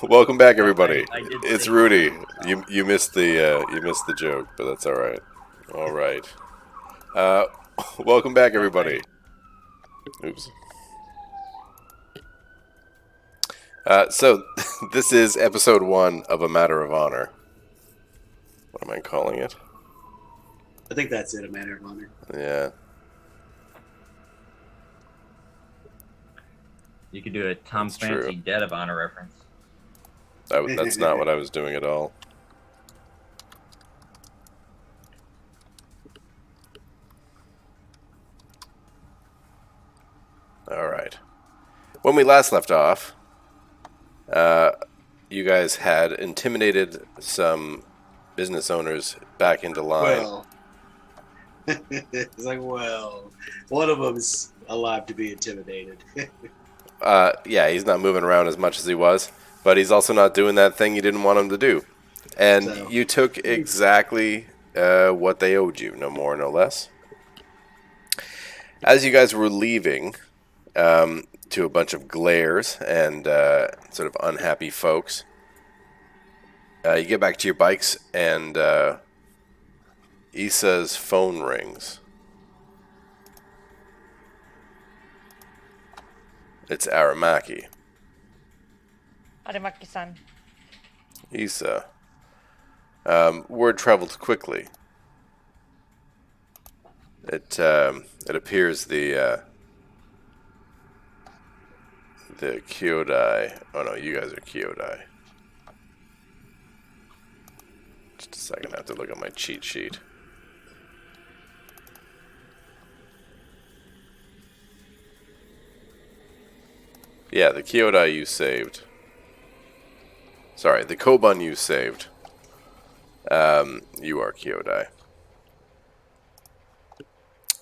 Welcome back, everybody. I did It's say Rudy. something. You missed the joke, but that's all right. All right. Uh, welcome back, Well, everybody. Oops. So this is episode 1 of A Matter of Honor. What am I calling it? I think that's it, a matter of honor. Yeah. you could do a Tom That's Clancy true. Dead of Honor reference. That's not what I was doing at all. All right. When we last left off, you guys had intimidated some business owners back into line. Well, it's like, well, one of them is alive to be intimidated. Yeah, he's not moving around as much as he was, but he's also not doing that thing you didn't want him to do. And So. you took exactly what they owed you, no more, no less. As you guys were leaving, to a bunch of glares and sort of unhappy folks, you get back to your bikes, and Issa's phone rings. It's Aramaki. Aramaki-san. Issa. Word traveled quickly. It appears the Kyodai. Oh no, you guys are Kyodai. Just a second, I have to look at my cheat sheet. Yeah, the Kyodai you saved. Sorry, the Komon you saved. You are Kyodai.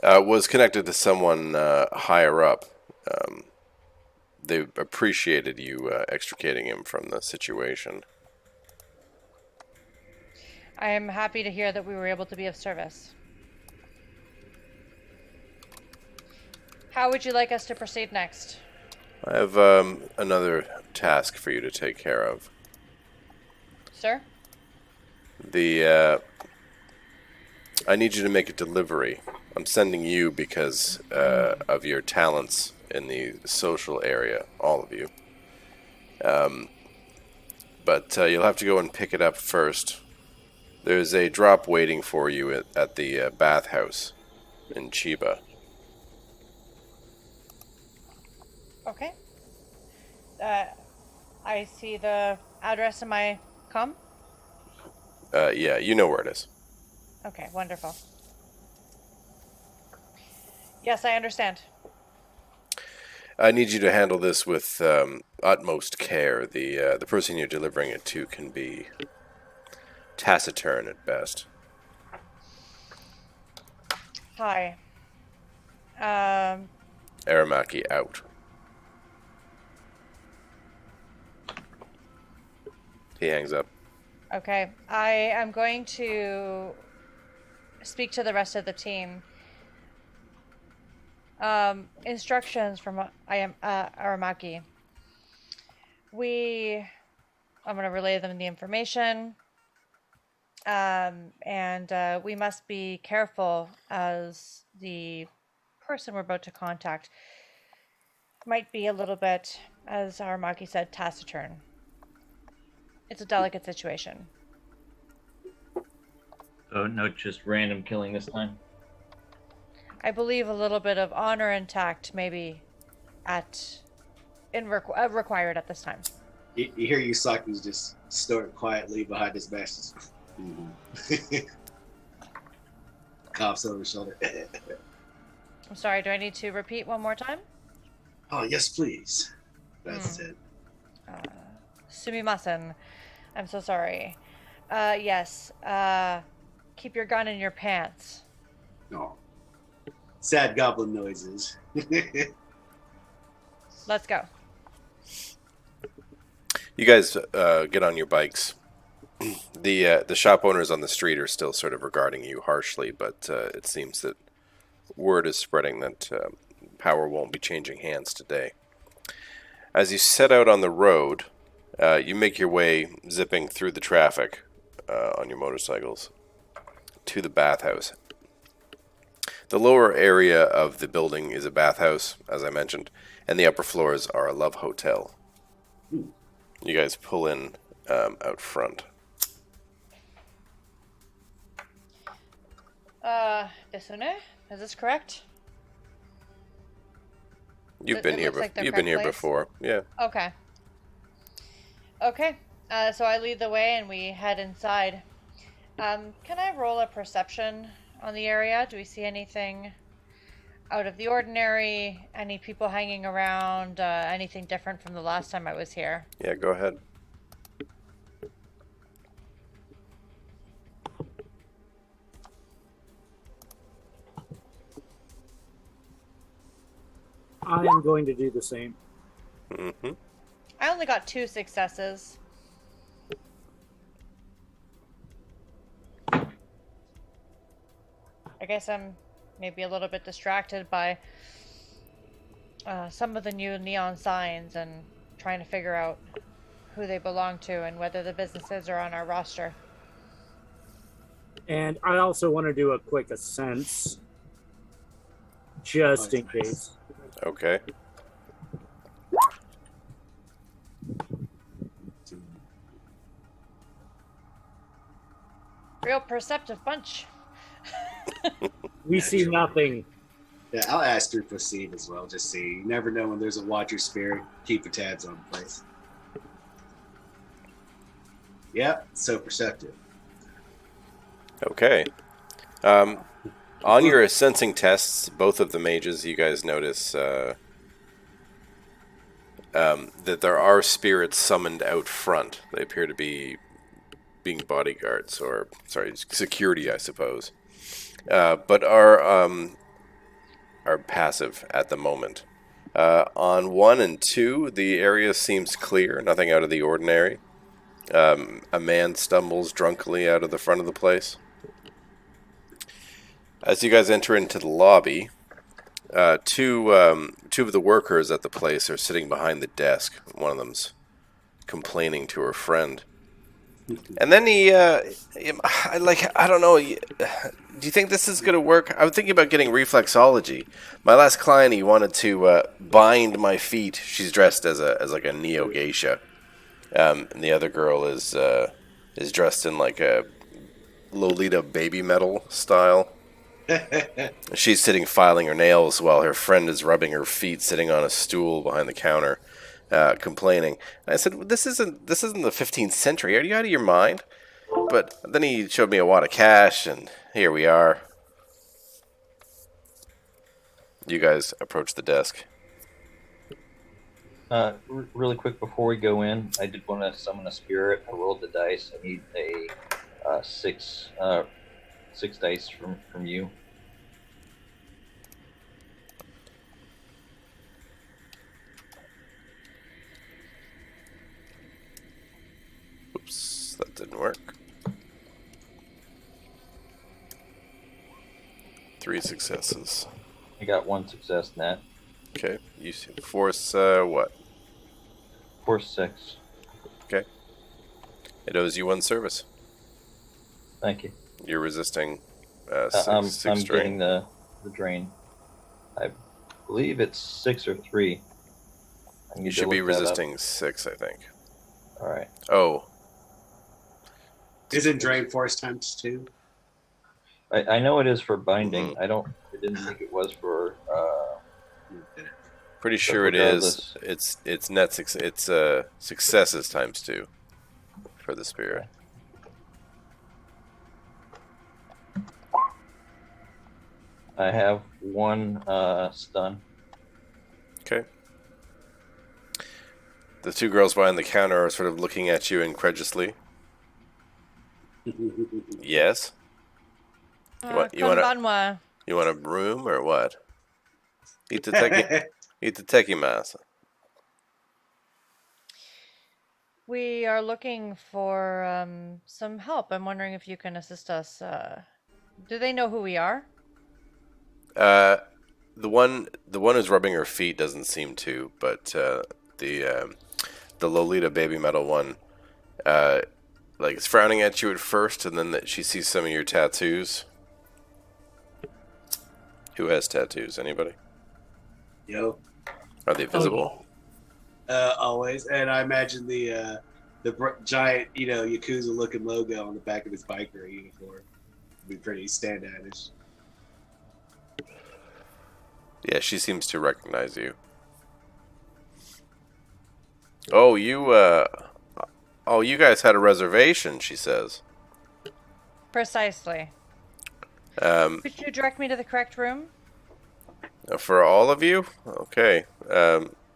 Was connected to someone higher up. They appreciated you extricating him from the situation. I am happy to hear that we were able to be of service. How would you like us to proceed next? I have another task for you to take care of. Sir? I need you to make a delivery. I'm sending you because of your talents in the social area, all of you. But you'll have to go and pick it up first. There's a drop waiting for you at the bathhouse in Chiba. Okay. I see the address in my comm. Yeah, you know where it is. Okay, wonderful. Yes, I understand. I need you to handle this with utmost care. The person you're delivering it to can be taciturn at best. Hi. Aramaki out. He hangs up. Okay. I am going to speak to the rest of the team. Instructions from Aramaki. I'm going to relay them the information. And we must be careful as the person we're about to contact might be a little bit, as Aramaki said, taciturn. It's a delicate situation. So no, just random killing this time. I believe a little bit of honor and tact maybe required at this time. You hear Yusaku's just snort quietly behind his back. Coughs over his shoulder. I'm sorry, do I need to repeat one more time? Oh, yes, please. That's it. Sumimasen. I'm so sorry. Yes. Keep your gun in your pants. No. Sad goblin noises. Let's go. You guys get on your bikes. The shop owners on the street are still sort of regarding you harshly, but it seems that word is spreading that power won't be changing hands today. As you set out on the road, You make your way zipping through the traffic on your motorcycles to the bathhouse. The lower area of the building is a bathhouse, as I mentioned, and the upper floors are a love hotel. You guys pull in out front. Desune? Is this correct? You've It been here. looks like the You've been correct here place. before. Yeah. Okay. Okay. So I lead the way and we head inside. Can I roll a perception on the area? Do we see anything out of the ordinary? Any people hanging around? Anything different from the last time I was here? Yeah. Go ahead. I am going to do the same. Mm-hmm. I only got 2 successes. I guess I'm maybe a little bit distracted by some of the new neon signs and trying to figure out who they belong to and whether the businesses are on our roster. And I also want to do a quick sense, just in case. Okay. Real perceptive bunch. We see nothing. Yeah, I'll ask through perceive as well. Just see. You never know when there's a watcher spirit. Keep your tabs on the place. Yep, so perceptive. Okay. On your sensing tests, both of the mages, you guys notice that there are spirits summoned out front. They appear to be being bodyguards, or sorry, security, I suppose, but are passive at the moment. On 1 and 2, the area seems clear, nothing out of the ordinary. A man stumbles drunkenly out of the front of the place. As you guys enter into the lobby, two of the workers at the place are sitting behind the desk. One of them's complaining to her friend. And then I don't know, do you think this is going to work? I was thinking about getting reflexology. My last client, he wanted to bind my feet. She's dressed as like a neo-geisha. And the other girl is dressed in like a Lolita baby metal style. She's sitting filing her nails while her friend is rubbing her feet sitting on a stool behind the counter, complaining. And I said, this isn't the 15th century. Are you out of your mind? But then he showed me a wad of cash, and here we are. You guys approach the desk. Really quick before we go in, I did want to summon a spirit. I rolled the dice. I need a 6 dice from you. Oops, that didn't work. 3 successes. I got 1 success, Nat. Okay, you force what? Force 6. Okay. It owes you 1 service. Thank you. You're resisting I'm six getting drain. the drain. I believe it's 6 or 3. I need You to should be look that up. resisting 6, I think. All right. Oh, Isn't drain force times 2? I know it is for binding. Mhm. I didn't think it was for. Okay. pretty sure it is. regardless. It's net it's successes times 2 for the spirit. I have 1 stun. Okay. The 2 girls behind the counter are sort of looking at you incredulously. Yes. You want Konbanwa. a room or what? Eat the teki masa. We are looking for some help. I'm wondering if you can assist us. Do they know who we are? The one who's rubbing her feet doesn't seem to, but the the Lolita Baby Metal one, like, is frowning at you at first, and then she sees some of your tattoos. Who has tattoos? Anybody? Yo. Are they visible? Always. And I imagine the giant, Yakuza looking logo on the back of his biker uniform would be pretty standoutish. Yeah, she seems to recognize you. Oh, you guys had a reservation, she says. Precisely. Could you direct me to the correct room? For all of you? Okay.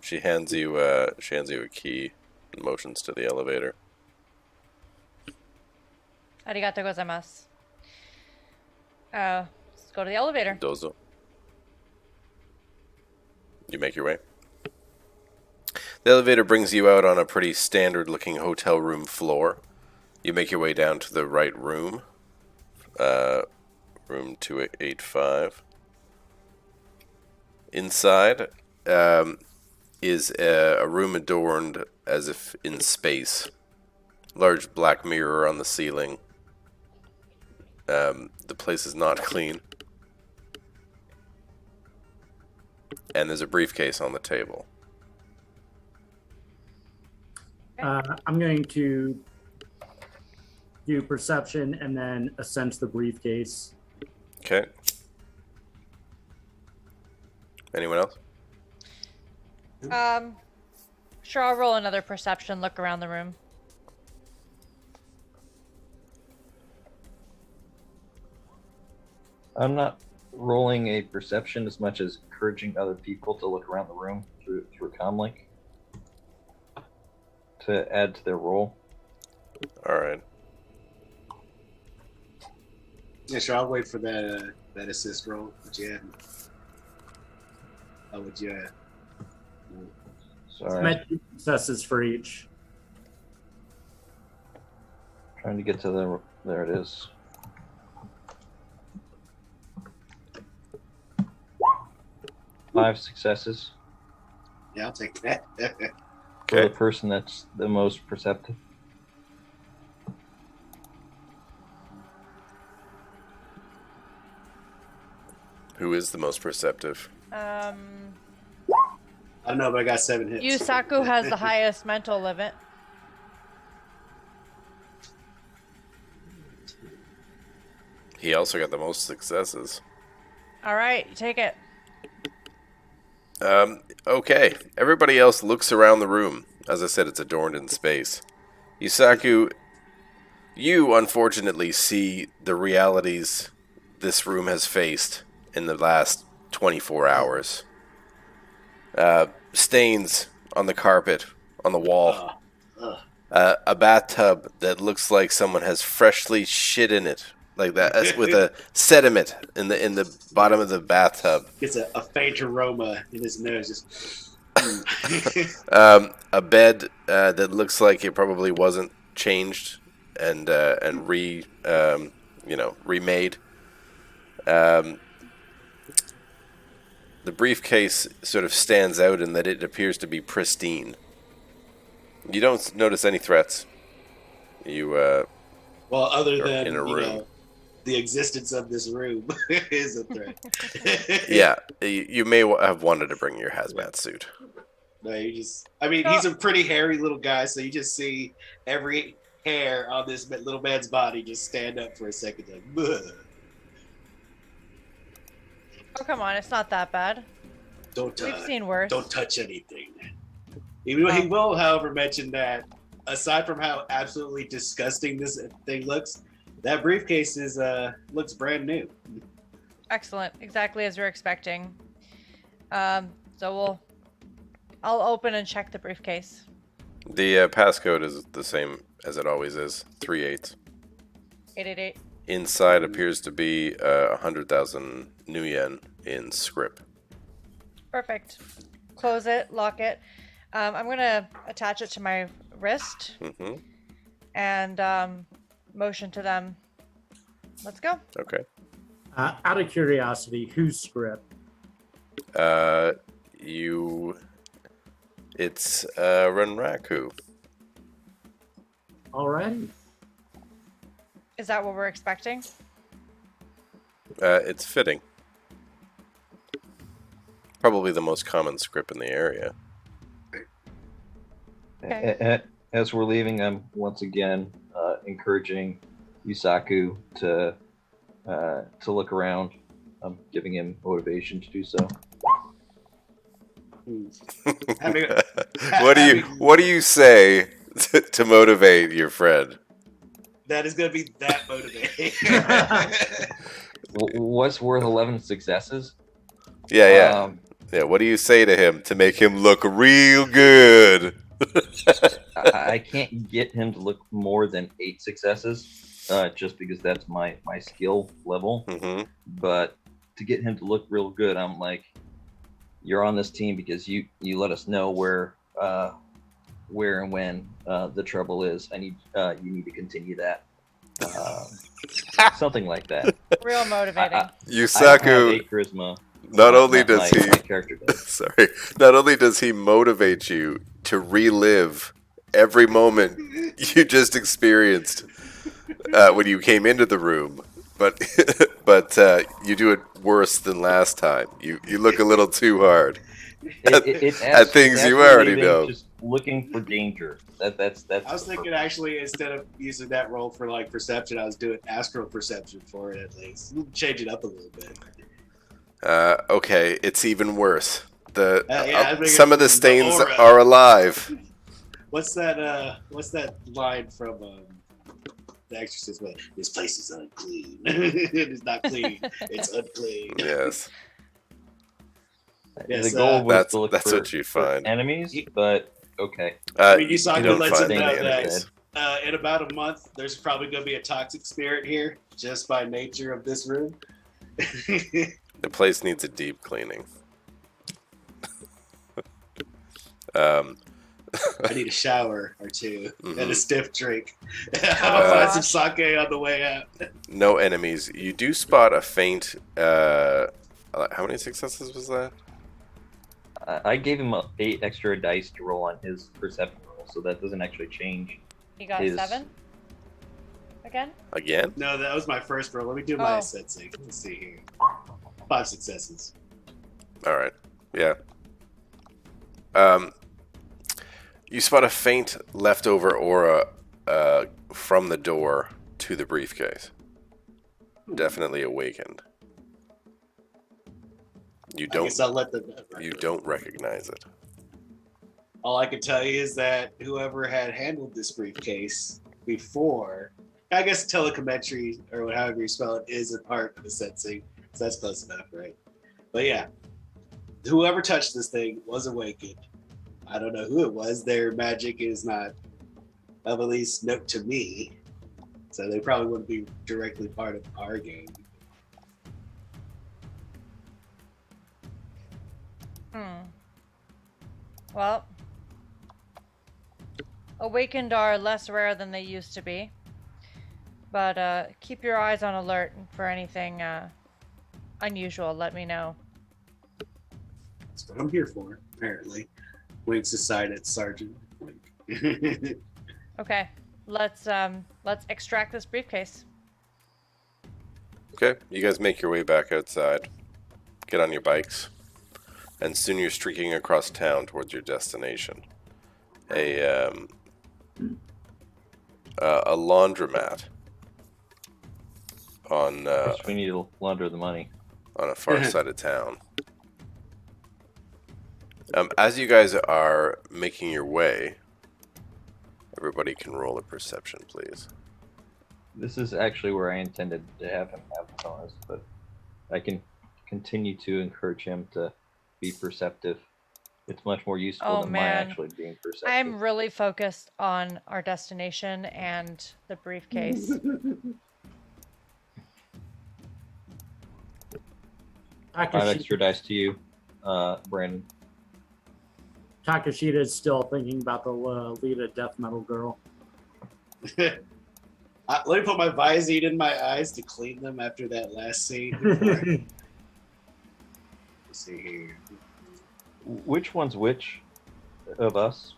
She hands you a key and motions to the elevator. Arigato gozaimasu. Let's go to the elevator. Dozo. You make your way. The elevator brings you out on a pretty standard-looking hotel room floor. You make your way down to the right room. Room 285. Inside is a room adorned as if in space. Large black mirror on the ceiling. The place is not clean. And there's a briefcase on the table. I'm going to do perception and then sense the briefcase. Okay. Anyone else? Sure, I'll roll another perception, look around the room. I'm not rolling a perception as much as encouraging other people to look around the room through comlink to add to their roll. All right. Yeah, sure. I'll wait for that assist roll. What you had? Oh, what you had? Sorry, Met 2 successes for each. trying to get to there it is. Five successes Yeah, I'll take that. for the Okay. person that's the most perceptive. Who is the most perceptive? I don't know, but I got 7 hits. Yusaku has the highest mental limit. He also got the most successes. All right, you take it. Okay. Everybody else looks around the room. As I said, it's adorned in space. Yusaku, you unfortunately see the realities this room has faced in the last 24 hours. Stains on the carpet, on the wall. A bathtub that looks like someone has freshly shit in it. Like that, with a sediment in the bottom of the bathtub. Gets a faint aroma in his nose. Just, A bed that looks like it probably wasn't changed and remade. The briefcase sort of stands out in that it appears to be pristine. You don't notice any threats. well, other than in a room. The existence of this room is a threat. Yeah, you may have wanted to bring your hazmat suit. No, he's a pretty hairy little guy, so you just see every hair on this little man's body just stand up for a second, like, "Ugh." Oh, come on, it's not that bad. We've seen worse. Don't touch anything. He will, however, mention that aside from how absolutely disgusting this thing looks, that briefcase looks brand new. Excellent, exactly as we're expecting. So I'll open and check the briefcase. The passcode is the same as it always is, 38. 888. Inside appears to be 100,000 new yen in script. Perfect. Close it, lock it. I'm gonna attach it to my wrist and motion to them. Let's go. Okay. Out of curiosity, whose script? It's It's Renraku. Alrighty. Is that what we're expecting? It's fitting. Probably the most common script in the area. Okay. As we're leaving, I'm once again encouraging Yusaku to look around. I'm giving him motivation to do so. What do you say to motivate your friend? That is going to be that motivating. What's worth 11 successes? Yeah. What do you say to him to make him look real good? I can't get him to look more than 8 successes, just because that's my skill level. Mm-hmm. But to get him to look real good, I'm like, you're on this team because you let us know where and when the trouble is. You need to continue that. Something like that. Real motivating. Yusaku. I have 8 charisma. Not only does my character does. Sorry. Not only does he motivate you to relive every moment you just experienced when you came into the room, but you do it worse than last time. You look a little too hard at things you already know. Just looking for danger. That's. I was thinking actually instead of using that roll for like perception, I was doing astral perception for it at least. Change it up a little bit. Okay, it's even worse. Some of the stains are alive. What's that line from The Exorcist? This place is unclean. It's not clean. It's unclean. Yes. The goal was to look that's for, what you find. Enemies, but okay. I mean, Yusaku lets him find know any that enemies. in about a month, there's probably going to be a toxic spirit here, just by nature of this room. The place needs a deep cleaning. I need a shower or two and a stiff drink. I'll find some sake on the way out. No enemies. You do spot a faint. How many successes was that? I gave him 8 extra dice to roll on his perception roll, so that doesn't actually change. You got 7? Again? Again? No, that was my first roll. Let me do my sensing. Let's see here. 5 successes. All right. Yeah. You spot a faint leftover aura from the door to the briefcase. Definitely awakened. You I guess I'll let them know. You don't recognize it. All I can tell you is that whoever had handled this briefcase before, I guess telecometry or however you spell it is a part of the sensing, so that's close enough, right? But yeah, whoever touched this thing was awakened. I don't know who it was. Their magic is not of at least note to me, so they probably wouldn't be directly part of our game. Well, awakened are less rare than they used to be, but keep your eyes on alert for anything unusual. Let me know. That's what I'm here for, apparently. Winks aside at Sergeant. Okay, let's extract this briefcase. Okay, you guys make your way back outside. Get on your bikes. And soon you're streaking across town towards your destination. A laundromat on we need to launder the money on a far side of town. As you guys are making your way, everybody can roll a perception, please. This is actually where I intended to have him have the bonus, but I can continue to encourage him to be perceptive. It's much more useful than my actually being perceptive. I'm really focused on our destination and the briefcase. 5 extra dice to you, Brandon. Takashita is still thinking about the Lita death metal girl. Let me put my Visine in my eyes to clean them after that last scene. Let's see here. Which one's which? of us?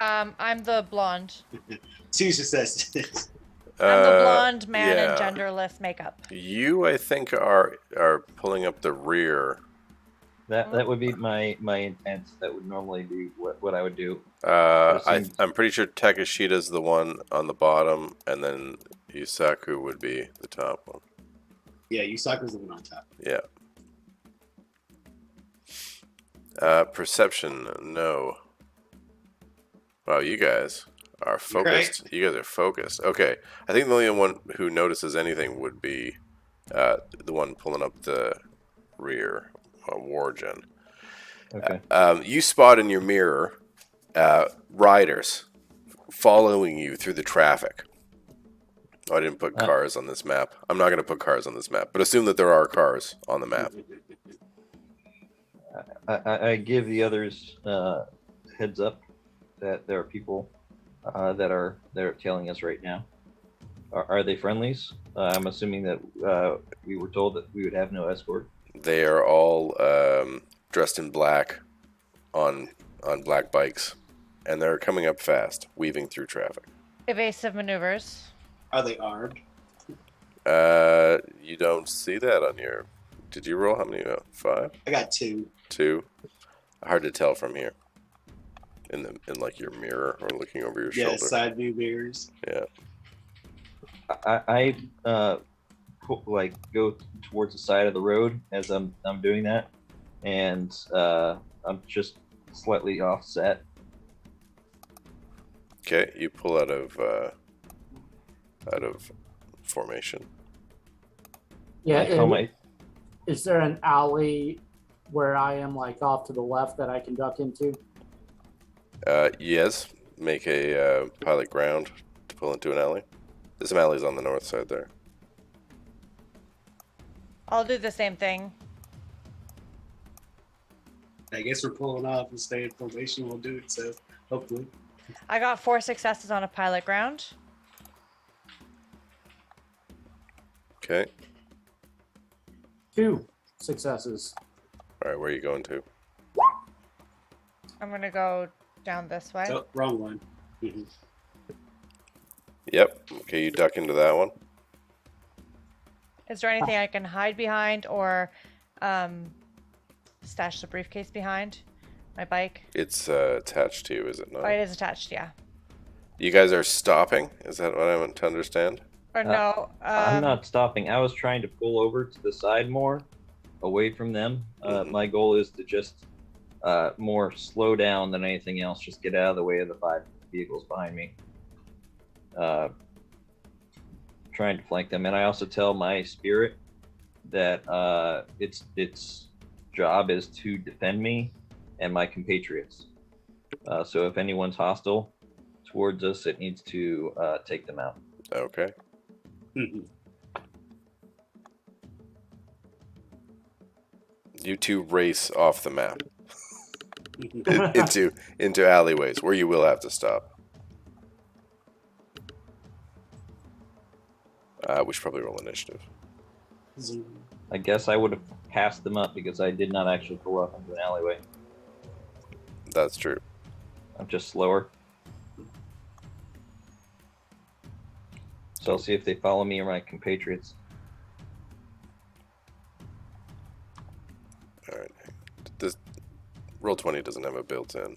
I'm the blonde. 2 successes. I'm the blonde man in yeah. genderless makeup. You, I think, are pulling up the rear. That would be my intent. That would normally be what I would do. I'm pretty sure Takeshita's the one on the bottom, and then Yusaku would be the top one. Yeah, Yusaku's the one on top. Yeah. Perception, no. Wow, you guys are focused. Right. You guys are focused. Okay, I think the only one who notices anything would be the one pulling up the rear, Wargen. Okay. You spot in your mirror riders following you through the traffic. Oh, I didn't put cars on this map. I'm not going to put cars on this map, but assume that there are cars on the map. I give the others heads up that there are people that are tailing us right now. Are they friendlies? I'm assuming that we were told that we would have no escort. They are all dressed in black on black bikes, and they're coming up fast, weaving through traffic. Evasive maneuvers. Are they armed? You don't see that on your... Did you roll how many? 5? I got 2. 2? Hard to tell from here. In like your mirror or looking over your shoulder. Yeah, side view mirrors. Yeah. I like go towards the side of the road as I'm doing that, and I'm just slightly offset. Okay, you pull out of formation. Yeah. Is there an alley where I am, like, off to the left that I can duck into? Yes. Make a pilot ground to pull into an alley. There's some alleys on the north side there. I'll do the same thing. I guess we're pulling off and stay in formation. We'll do it, so hopefully. I got 4 successes on a pilot ground. Okay. 2 successes. All right, where are you going to? I'm going to go down this way. Oh, wrong one. Mhm. Yep. Okay, you duck into that one. Is there anything I can hide behind or stash the briefcase behind my bike? It's attached to you, is it not? Oh, it is attached, yeah. You guys are stopping? Is that what I want to understand? Or no? I'm not stopping. I was trying to pull over to the side more, away from them. My goal is to just more slow down than anything else. Just get out of the way of the 5 vehicles behind me. Trying to flank them, and I also tell my spirit that its job is to defend me and my compatriots. So if anyone's hostile towards us, it needs to take them out. Okay. Mhm. You two race off the map into alleyways where you will have to stop. We should probably roll initiative. I guess I would have passed them up because I did not actually pull up into an alleyway. That's true. I'm just slower. So I'll see if they follow me or my compatriots. All right. This Roll20 doesn't have a built-in.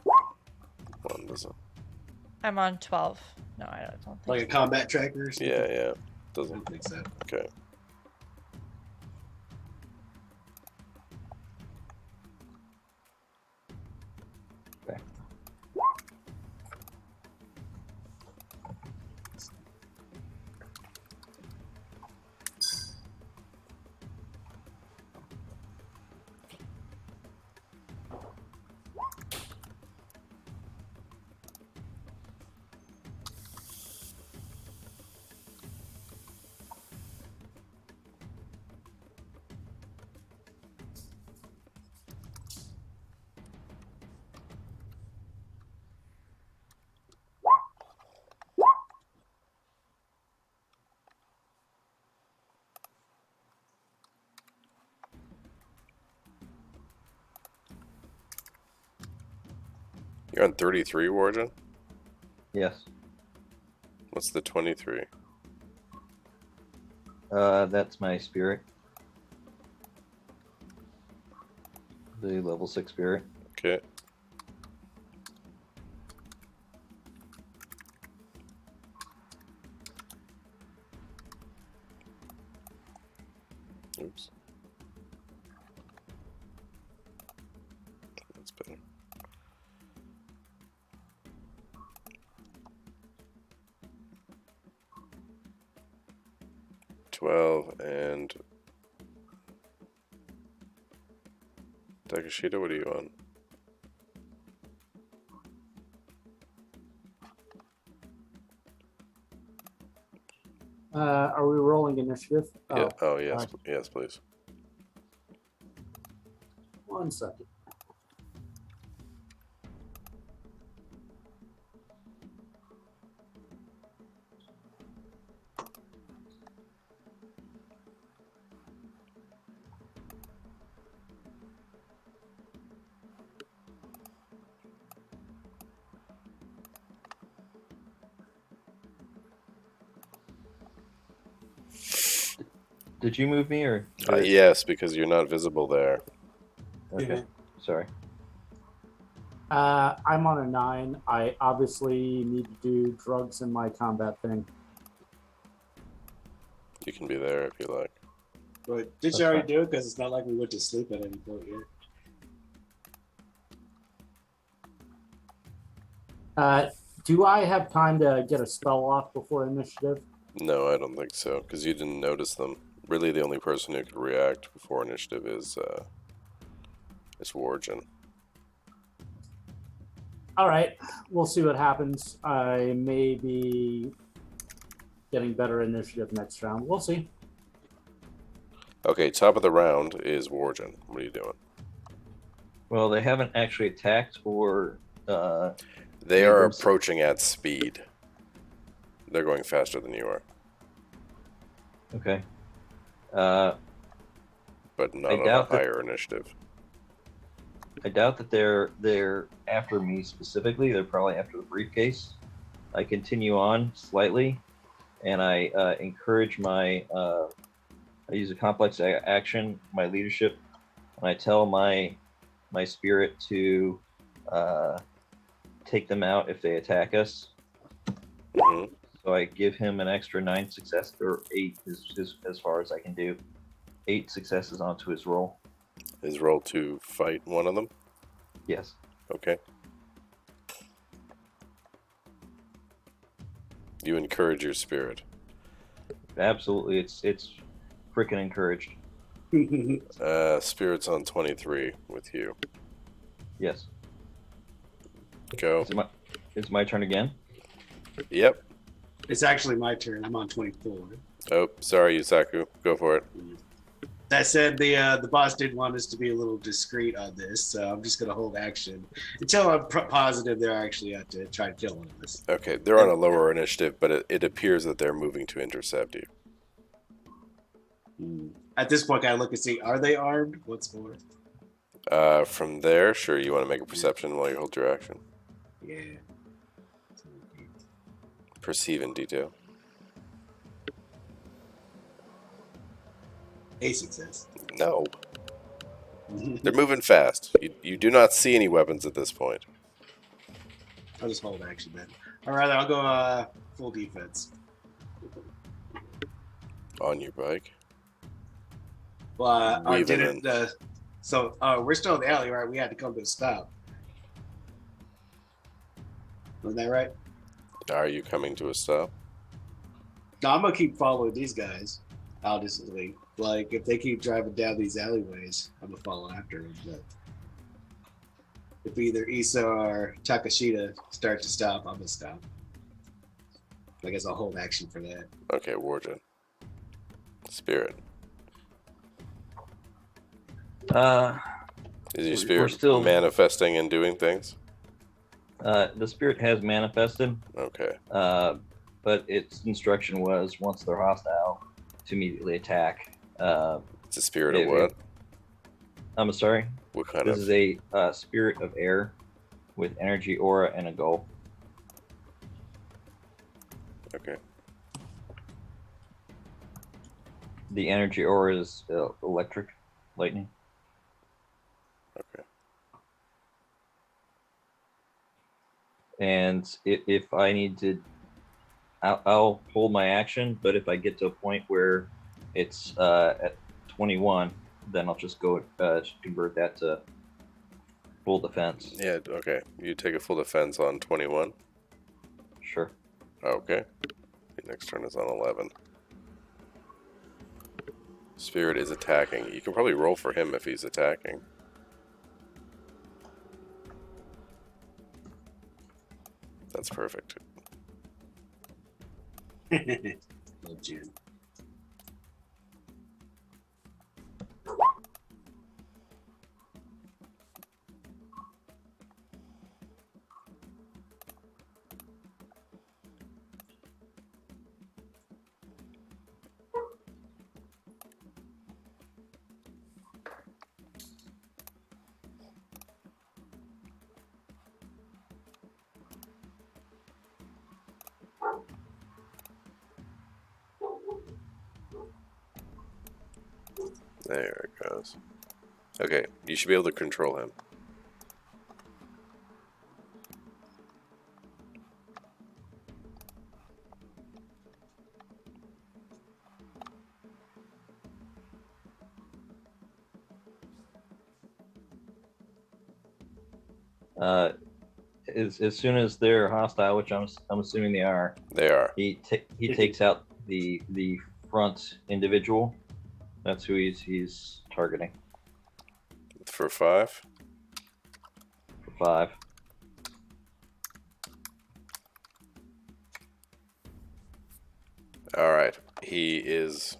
One doesn't. I'm on 12. No, I don't think Like a combat tracker or something? Yeah. I Doesn't. don't think so. Okay. Okay. You're on 33, Warden? Yes. What's the 23? That's my spirit. The level 6 spirit. Okay. Oops. That's better. And Takashita, what are you on? Are we rolling initiative? Yeah. Oh, yes. Yes, please. 1 second. Did you move me or? Yes, because you're not visible there. Okay. Sorry. I'm on a 9. I obviously need to do drugs in my combat thing. You can be there if you like. But did you already do it? Because it's not like we went to sleep at any point yet. Do I have time to get a spell off before initiative? No, I don't think so, because you didn't notice them. Really, the only person who could react before initiative is Warden. All right, we'll see what happens. I may be getting better initiative next round. We'll see. Okay, top of the round is Warden. What are you doing? Well, they haven't actually attacked or. They are approaching at speed. They're going faster than you are. Okay. But not on a higher initiative. I doubt that they're after me specifically. They're probably after the briefcase. I continue on slightly, and I encourage my. I use a complex action, my leadership, and I tell my spirit to take them out if they attack us. Mm-hmm. So I give him an extra 9 success, or 8 is as far as I can do. 8 successes onto his roll. His roll to fight one of them? Yes. Okay. You encourage your spirit. Absolutely, it's freaking encouraged. Spirit's on 23 with you. Yes. Go. It's my turn again? Yep. It's actually my turn. I'm on 24. Oh, sorry, Yusaku. Go for it. That said, the boss did want us to be a little discreet on this, so I'm just going to hold action until I'm positive they're actually out to try to kill one of us. Okay, they're on a lower initiative, but it appears that they're moving to intercept you. At this point, I look and see, are they armed? What's more? From there, sure, you want to make a perception while you hold your action. Yeah. Perceive in detail. A success. No. They're moving fast. You do not see any weapons at this point. I'll just hold action then. All right, I'll go full defense. On your bike. Well, I Weaving didn't. So we're still in the alley, right? We had to come to a stop. Wasn't that right? Are you coming to a stop? No, I'm gonna keep following these guys. Obviously, like if they keep driving down these alleyways, I'm gonna follow after them. But if either Issa or Takashita start to stop, I'm gonna stop. I guess I'll hold action for that. Okay, Warden. Spirit. Is your spirit still manifesting and doing things? The spirit has manifested. Okay. But its instruction was once they're hostile to immediately attack. It's a spirit of what? I'm sorry. What kind This of? is a spirit of air. with energy aura and a gulp. Okay. The energy aura is electric, lightning. Okay. And if I need to, I'll hold my action. But if I get to a point where it's at 21, then I'll just go convert that to full defense. Yeah. Okay. You take a full defense on 21. Sure. Okay. Your next turn is on 11. Spirit is attacking. You can probably roll for him if he's attacking. That's perfect. Love June. There it goes. Okay, you should be able to control him. As soon as they're hostile, which I'm assuming they are, They are. he takes out the front individual. That's who he's targeting. For 5? For 5. Alright. He is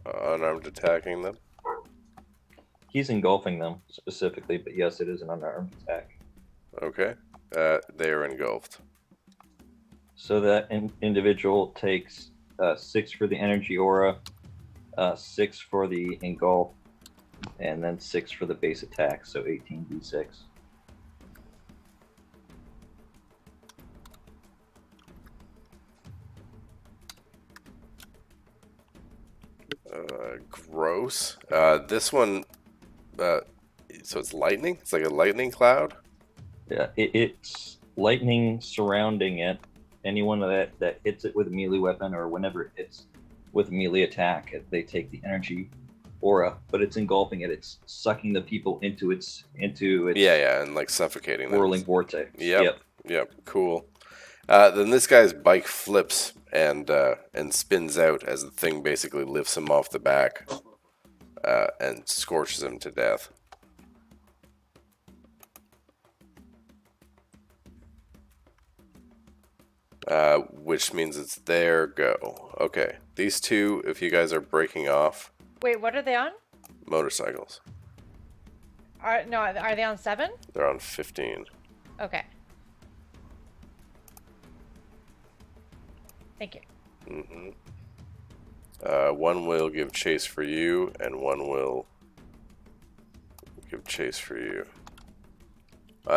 unarmed attacking them. He's engulfing them specifically, but yes, it is an unarmed attack. Okay. They are engulfed. So that individual takes 6 for the energy aura, 6 for the engulf, and then 6 for the base attack, so 18d6. Gross. This one, so it's lightning? It's like a lightning cloud? Yeah, it's lightning surrounding it. Anyone that hits it with a melee weapon, or whenever it hits with a melee attack, they take the energy aura, but it's engulfing it. It's sucking the people into its Yeah, and like suffocating them. whirling vortex. Yep. Cool. Then this guy's bike flips and spins out as the thing basically lifts him off the back and scorches him to death. Which means it's their go. Okay, these two, if you guys are breaking off. Wait, what are they on? Motorcycles. Are they on 7? They're on 15. Okay. Thank you. One will give chase for you, and one will give chase for you.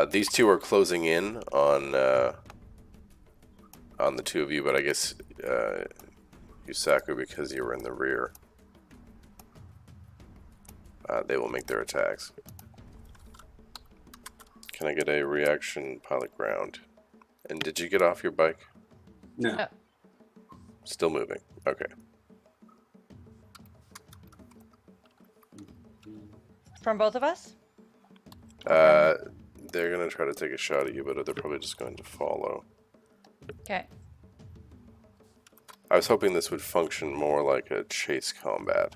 These two are closing in on the two of you, but I guess Yusaku, because you were in the rear, they will make their attacks. Can I get a reaction pilot ground? And did you get off your bike? No. Oh. Still moving. Okay. From both of us? They're gonna try to take a shot at you, but they're probably just going to follow. Okay. I was hoping this would function more like a chase combat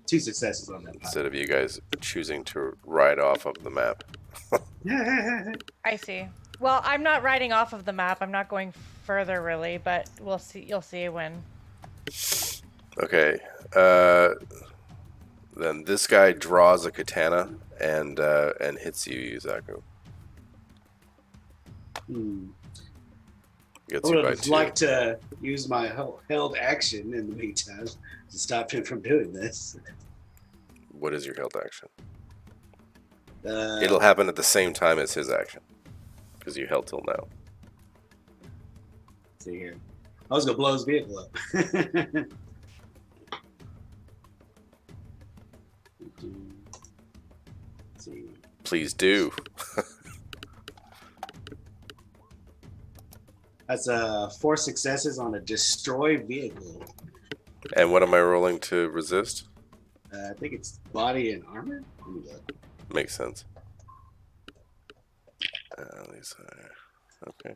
2 successes on that. instead of you guys choosing to ride off of the map. I see. Well, I'm not riding off of the map. I'm not going further really, but we'll see. You'll see when. Okay. Then this guy draws a katana and hits you, Yusaku. I Gets you would by have 2. liked to use my held action in the meantime to stop him from doing this. What is your held action? It'll happen at the same time as his action. Because you held till now. See here. I was gonna blow his vehicle up. See. Please do. That's 4 successes on a destroy vehicle. And what am I rolling to resist? I think it's body and armor. Let me look. Makes sense. At least okay.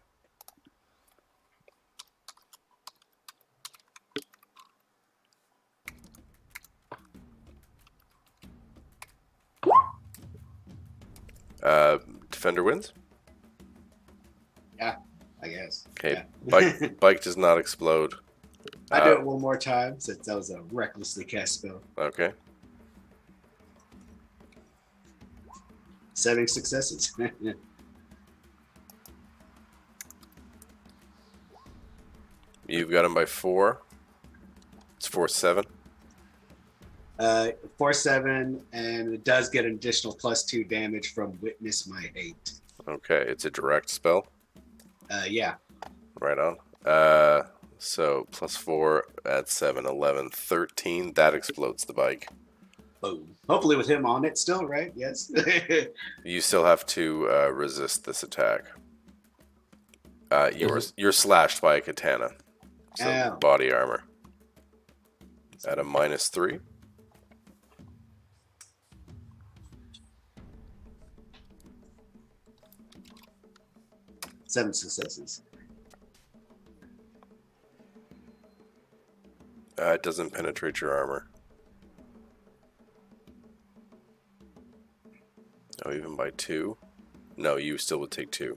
Defender wins. Yeah, I guess. Okay, Yeah. bike does not explode. I do it one more time since that was a recklessly cast spell. Okay. 7 successes. You've got him by 4. It's 4-7. 4-7, and it does get an additional +2 damage from Witness My Hate. Okay, it's a direct spell. Yeah. Right on. So +4 at 7, 11, 13. That explodes the bike. Boom. Hopefully with him on it still, right? Yes. You still have to resist this attack. You're slashed by a katana. So Ow. body armor. At a -3. Seven successes. It doesn't penetrate your armor. Oh, even by 2? No, you still would take 2.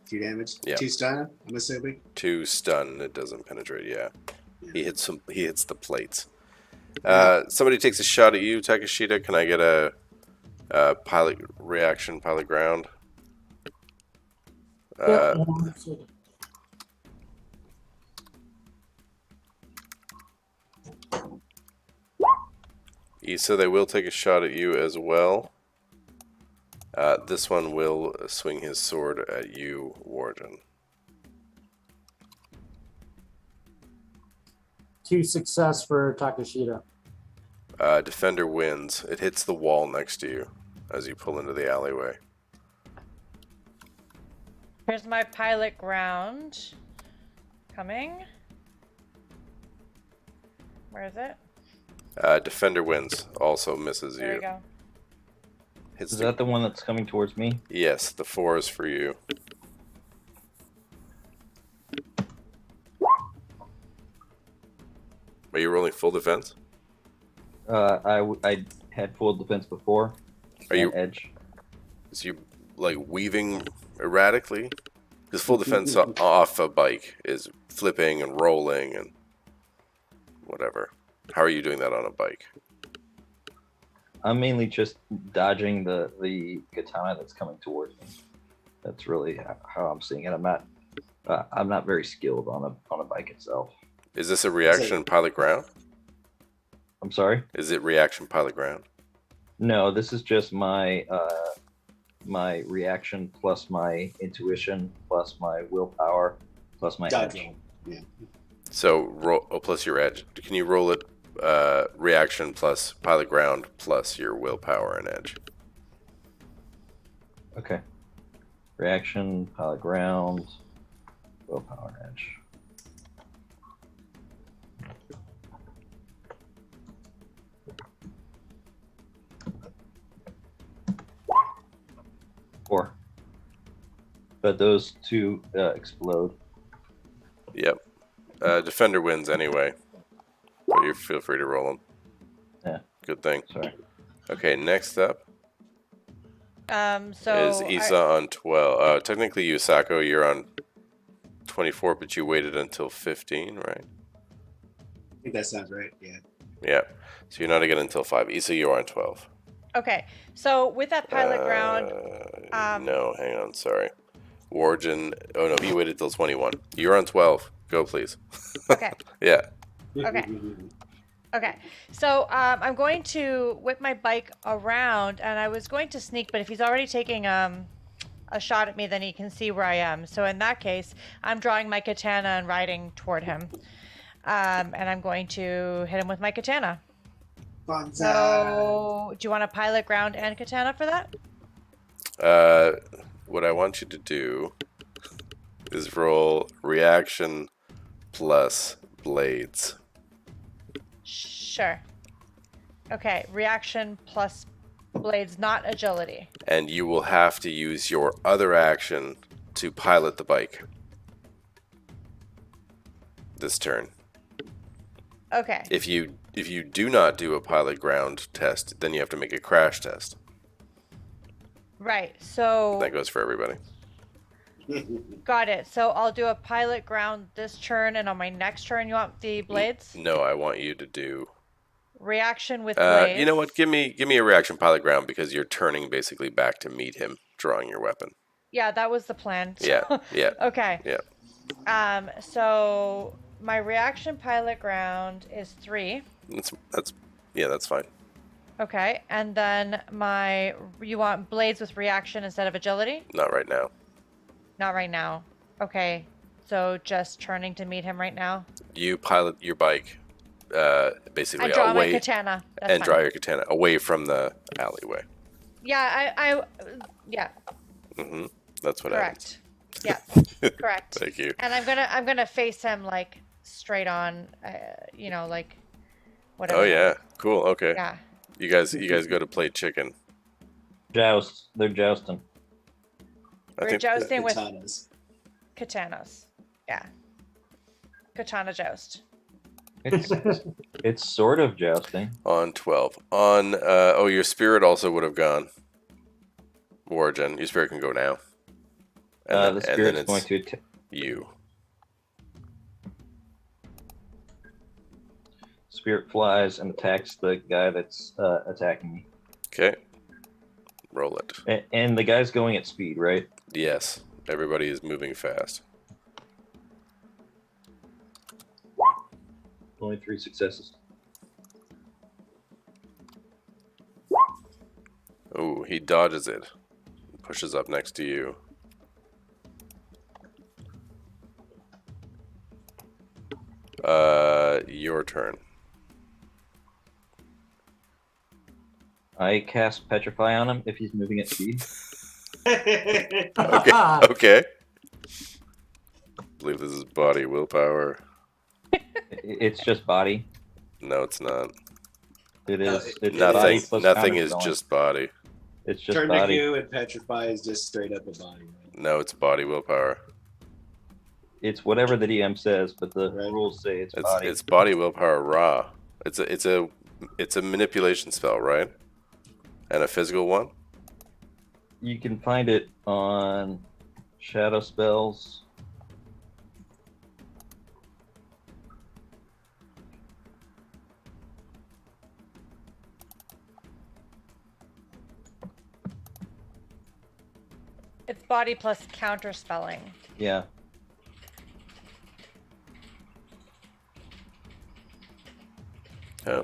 2 damage. Yeah. 2 stun, I'm assuming. 2 stun, it doesn't penetrate, yeah. He hits the plates. Somebody takes a shot at you, Takeshita. Can I get a pilot reaction, pilot ground? Issa, they will take a shot at you as well. This one will swing his sword at you, Warden. 2 success for Takeshita. Defender wins. It hits the wall next to you as you pull into the alleyway. Here's my pilot ground. Coming. Where is it? Defender wins. Also misses There we you. go. Hits Is that the one that's coming towards me? Yes, the 4 is for you. Are you rolling full defense? I had full defense before. Are you edge? Is you like weaving erratically? Because full defense off a bike is flipping and rolling and whatever. How are you doing that on a bike? I'm mainly just dodging the katana that's coming towards me. That's really how I'm seeing it. I'm not very skilled on a bike itself. Is this a reaction pilot ground? I'm sorry? Is it reaction pilot ground? No, this is just my my reaction plus my intuition plus my willpower plus my edge. Dodging. Yeah. So roll plus your edge. Can you roll it reaction plus pilot ground plus your willpower and edge? Okay. Reaction, pilot ground, willpower, edge. Four. But those 2 explode. Yep. Defender wins anyway. But you feel free to roll them. Yeah. Good thing. Sorry. Okay, next up So is Issa on 12. Technically, Yusako, you're on 24, but you waited until 15, right? I think that sounds right. Yeah. Yeah. So you're not again until 5. Issa, you're on 12. Okay, so with that pilot ground, No, hang on, sorry. Warden, oh no, he waited till 21. You're on 12. Go, please. okay, Yeah. Okay. Okay, so I'm going to whip my bike around, and I was going to sneak, but if he's already taking a shot at me, then he can see where I am. So in that case, I'm drawing my katana and riding toward him, and I'm going to hit him with my katana. Banzai. So do you want to pilot ground and katana for that? What I want you to do is roll reaction plus blades. Sure. Okay, reaction plus blades, not agility. And you will have to use your other action to pilot the bike this turn. Okay. If you do not do a pilot ground test, then you have to make a crash test. Right, so... That goes for everybody. Got it. So I'll do a pilot ground this turn, and on my next turn, you want the blades? No, I want you to do... Reaction with blades. You know what? Give me a reaction pilot ground because you're turning basically back to meet him, drawing your weapon. Yeah, that was the plan. Yeah, yeah. Okay. Yeah. So my reaction pilot ground is 3. That's fine. Okay, and then you want blades with reaction instead of agility? Not right now. Not right now. Okay, so just turning to meet him right now. You pilot your bike, basically I draw away, my katana. That's and fine. draw your katana away from the alleyway. Yeah, yeah. Mm-hmm. That's what Correct. Yeah, correct. Thank you. And I'm gonna face him like straight on, like whatever. Oh yeah, cool. Okay. Yeah. You guys go to play chicken. Joust. They're jousting. We're jousting with Katanas. katanas. Yeah. Katana joust. It's sort of jousting. On 12. On your spirit also would have gone. Wargen, your spirit can go now. The spirit's going to you. Spirit flies and attacks the guy that's attacking me. Okay. Roll it. And the guy's going at speed, right? Yes. Everybody is moving fast. Only 3 successes. Oh, he dodges it. Pushes up next to you. Your turn. I cast Petrify on him if he's moving at speed. Okay. Okay. I believe this is body willpower. It's just body. No, it's not. It is. It's body Nothing. plus Nothing is counterspelling. just body. It's just Turn to body. you and petrify is just straight up a body. Right? No, it's body willpower. It's whatever the DM says, but the Right. rules say it's body. It's body willpower raw. It's a manipulation spell, right? And a physical one. You can find it on shadow spells. It's body plus counter spelling. Yeah. Oh.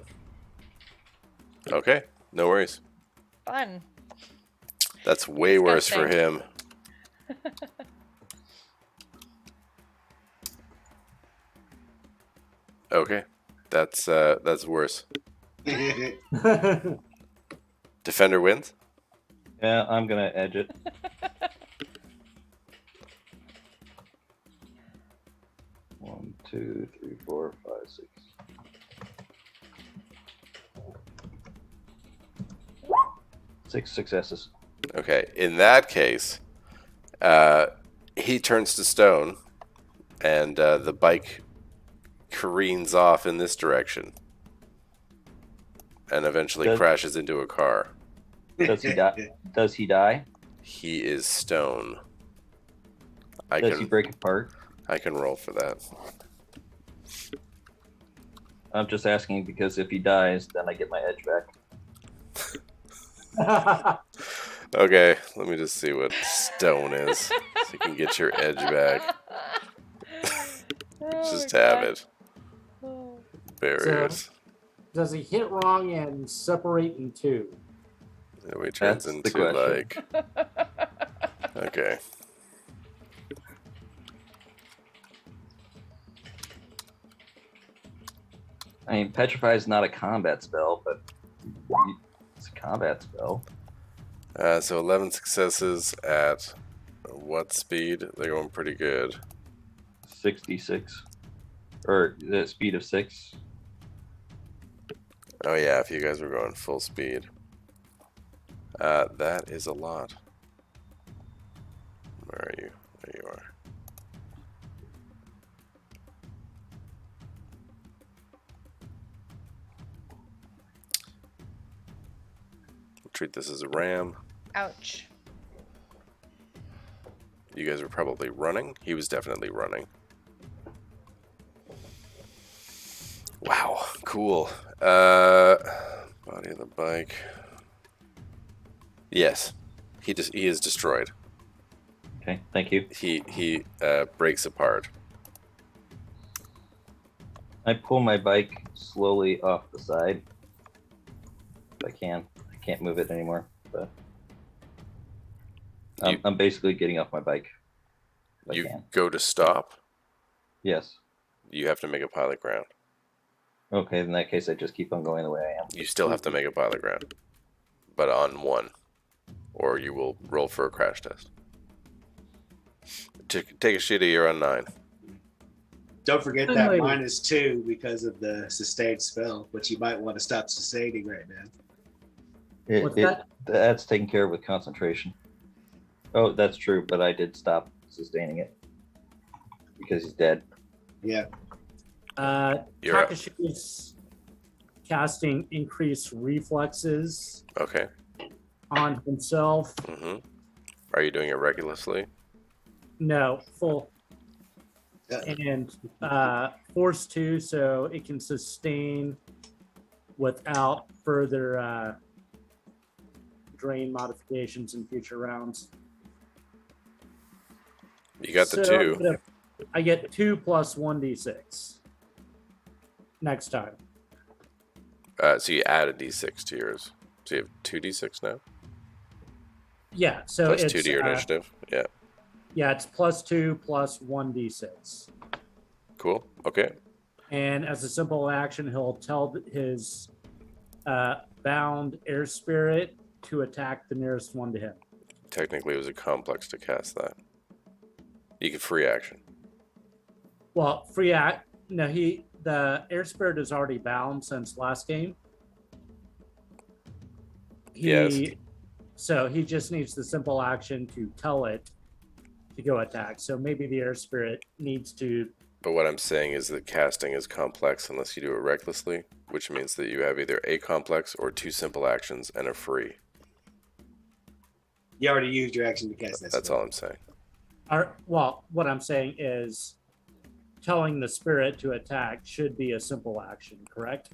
Okay. No worries. Fun. That's way worse for Disgusting. him. Okay. That's worse. Defender wins. Yeah, I'm gonna edge it. One, two, three, 4, 5, 6. Six successes. Okay. In that case, he turns to stone, and the bike careens off in this direction, and eventually crashes into a car. Does he die? Does he die? He is stone. Does he break apart? I can roll for that. I'm just asking because if he dies, then I get my edge back. Okay, let me just see what stone is, so you can get your edge back. Oh Just my have God. it. Oh. Barriers. Does he hit wrong and separate in two? It turns That's the into question. like. Okay. I mean, Petrify is not a combat spell, but it's a combat spell. So 11 successes at what speed? They're going pretty good. 66. Or the speed of 6. Oh yeah, if you guys were going full speed. That is a lot. Where are you? There you are. We'll treat this as a ram. Ouch. You guys were probably running. He was definitely running. Wow, cool. Body of the bike. Yes, he is destroyed. Okay, thank you. He breaks apart. I pull my bike slowly off the side. If I can. I can't move it anymore. But I'm basically getting off my bike. If I You can. go to stop. Yes. You have to make a pilot ground. Okay, in that case, I just keep on going the way I am. You still have to make a pilot ground, but on 1, or you will roll for a crash test. Take a shitty. You're on 9. Don't forget that Finally. -2 because of the sustained spell, which you might want to stop sustaining right now. What's that? That's taken care of with concentration. Oh, that's true, but I did stop sustaining it because he's dead. Yeah. You're up. Takashi's casting increased reflexes Okay. on himself. Are you doing it regularly? No, full. Yeah. And force 2, so it can sustain without further drain modifications in future rounds. You got the So 2. I get 2 plus 1d6 next time. So you add a d6 to yours. So you have 2d6 now? Yeah, so Plus it's 2 to your initiative? Yeah. Yeah, it's plus 2 plus 1d6. Cool. Okay. And as a simple action, he'll tell his bound air spirit to attack the nearest one to him. Technically, it was a complex to cast that. You can free action. Well, no, the air spirit is already bound since last game. Yes. So he just needs the simple action to tell it to go attack. So maybe the air spirit needs to. But what I'm saying is that casting is complex unless you do it recklessly, which means that you have either a complex or 2 simple actions and a free. You already used your action to cast that That's spell. all I'm saying. Well, what I'm saying is telling the spirit to attack should be a simple action, correct?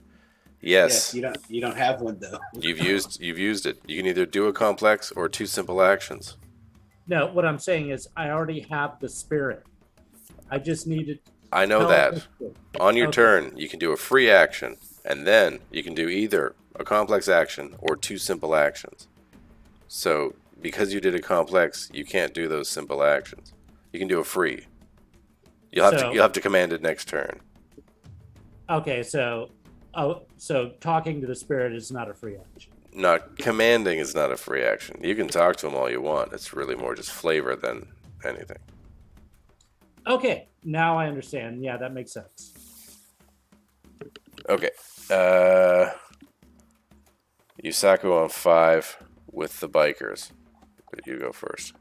Yes. You don't have one though. You've used it. You can either do a complex or 2 simple actions. No, what I'm saying is I already have the spirit. I just needed. I know that. On your Okay. turn, you can do a free action, and then you can do either a complex action or 2 simple actions. So, because you did a complex, you can't do those simple actions. You can do a free. You'll have to command it next turn. Okay, so talking to the spirit is not a free action. Not commanding is not a free action. You can talk to him all you want. It's really more just flavor than anything. Okay, now I understand. Yeah, that makes sense. Okay. Yusaku on 5 with the bikers. But you go first.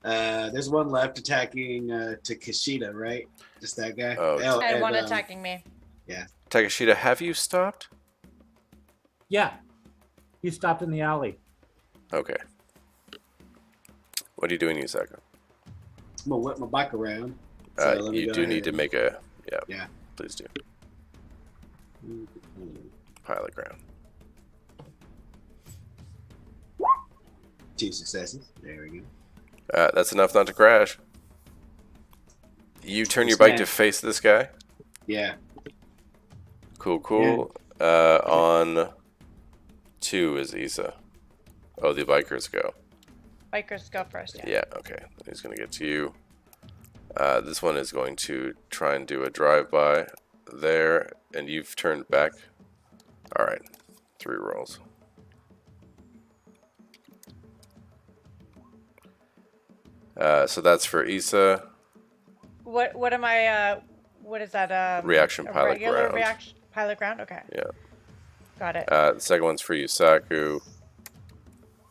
There's one left attacking Takeshita, right? Just that guy. Oh, And one attacking me. Takeshita, have you stopped? Yeah, he stopped in the alley. Okay. What are you doing, Yusaku? I'm gonna whip my bike around. So let me You go do ahead need to and- make a... Yeah. Yeah. Please do. Pilot ground. 2 successes. There we go. That's enough not to crash. You turn your bike to face this guy? Yeah. Cool. On 2 is Issa. Oh, the bikers go. Bikers go first. Yeah. Yeah, okay. He's going to get to you. This one is going to try and do a drive-by there, and you've turned back. All right, 3 rolls. So that's for Issa. What am I? What is that? Reaction pilot regular ground. reaction pilot ground. Okay. Yeah. Got it. The second one's for Yusaku.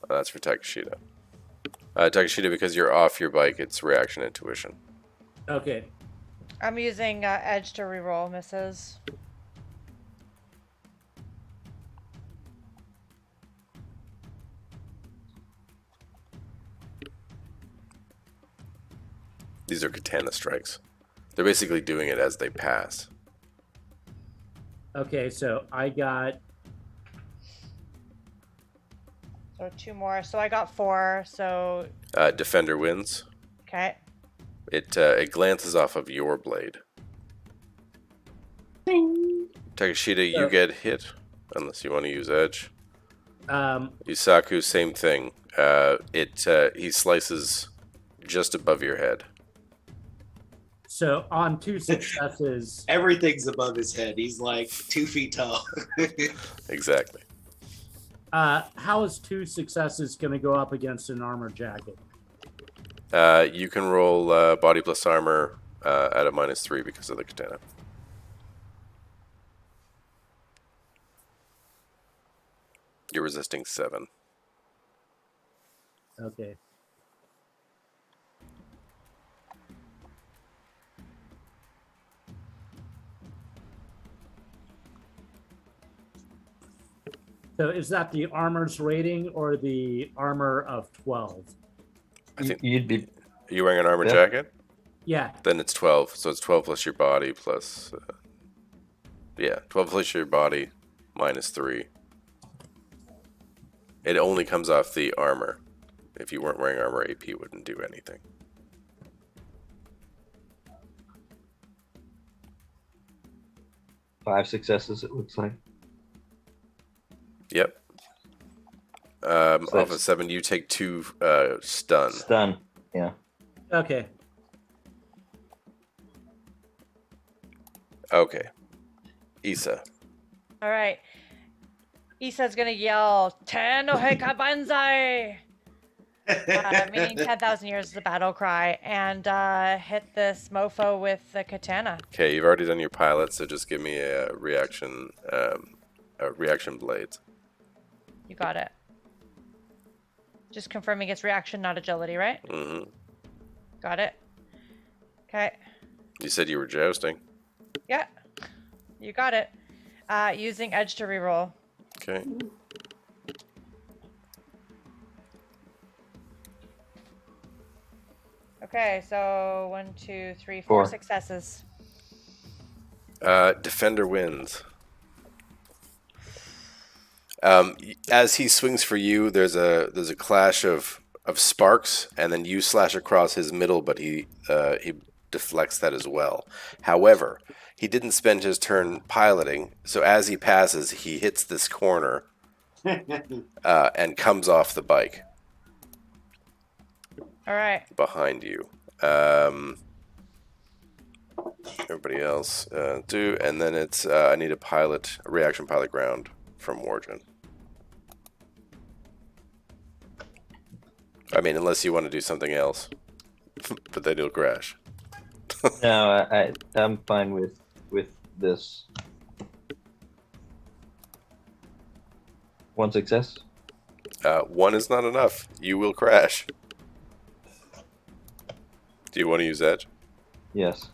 That's for Takeshita. Takeshita, because you're off your bike, it's reaction intuition. Okay. I'm using edge to reroll misses. These are katana strikes. They're basically doing it as they pass. Okay, so I got So 2 more. So I got 4. So Defender wins. okay. It glances off of your blade. Takeshita, you get hit, unless you want to use edge. Yusaku, same thing. He slices just above your head. so on 2 successes. Everything's above his head. He's like 2 feet tall. Exactly. How is 2 successes going to go up against an armor jacket? You can roll body plus armor at a -3 because of the katana. You're resisting 7. Okay. So is that the armor's rating or the armor of 12? I think You'd be are you wearing an armor Yeah. jacket? Yeah. Then it's 12. So it's 12 plus your body plus 12 plus your body -3. It only comes off the armor. If you weren't wearing armor, AP wouldn't do anything. five successes, it looks like. Yep. So Off of that's- 7, you take 2 stun. Stun. Yeah. Okay. Okay. Issa. All right. Issa's gonna yell, "Ten Oheka Banzai!" Meaning 10,000 years is the battle cry, and hit this mofo with the katana. Okay, you've already done your pilot, so just give me a reaction blade. You got it. Just confirming it's reaction, not agility, right? Mm-hmm. Got it. Okay. You said you were jousting. Yeah. You got it. Using edge to reroll. Okay. Okay, so 1, 2, 3, 4 Four. successes. Defender wins. As he swings for you, there's a clash of sparks, and then you slash across his middle, but he deflects that as well. However, he didn't spend his turn piloting, so as he passes, he hits this corner and comes off the bike All right. behind you. Everybody else do, and then it's I need a reaction pilot ground from Wargen. I mean, unless you want to do something else, but then you'll crash. No, I'm fine with this. 1 success. 1 is not enough. You will crash. Do you want to use edge? Yes.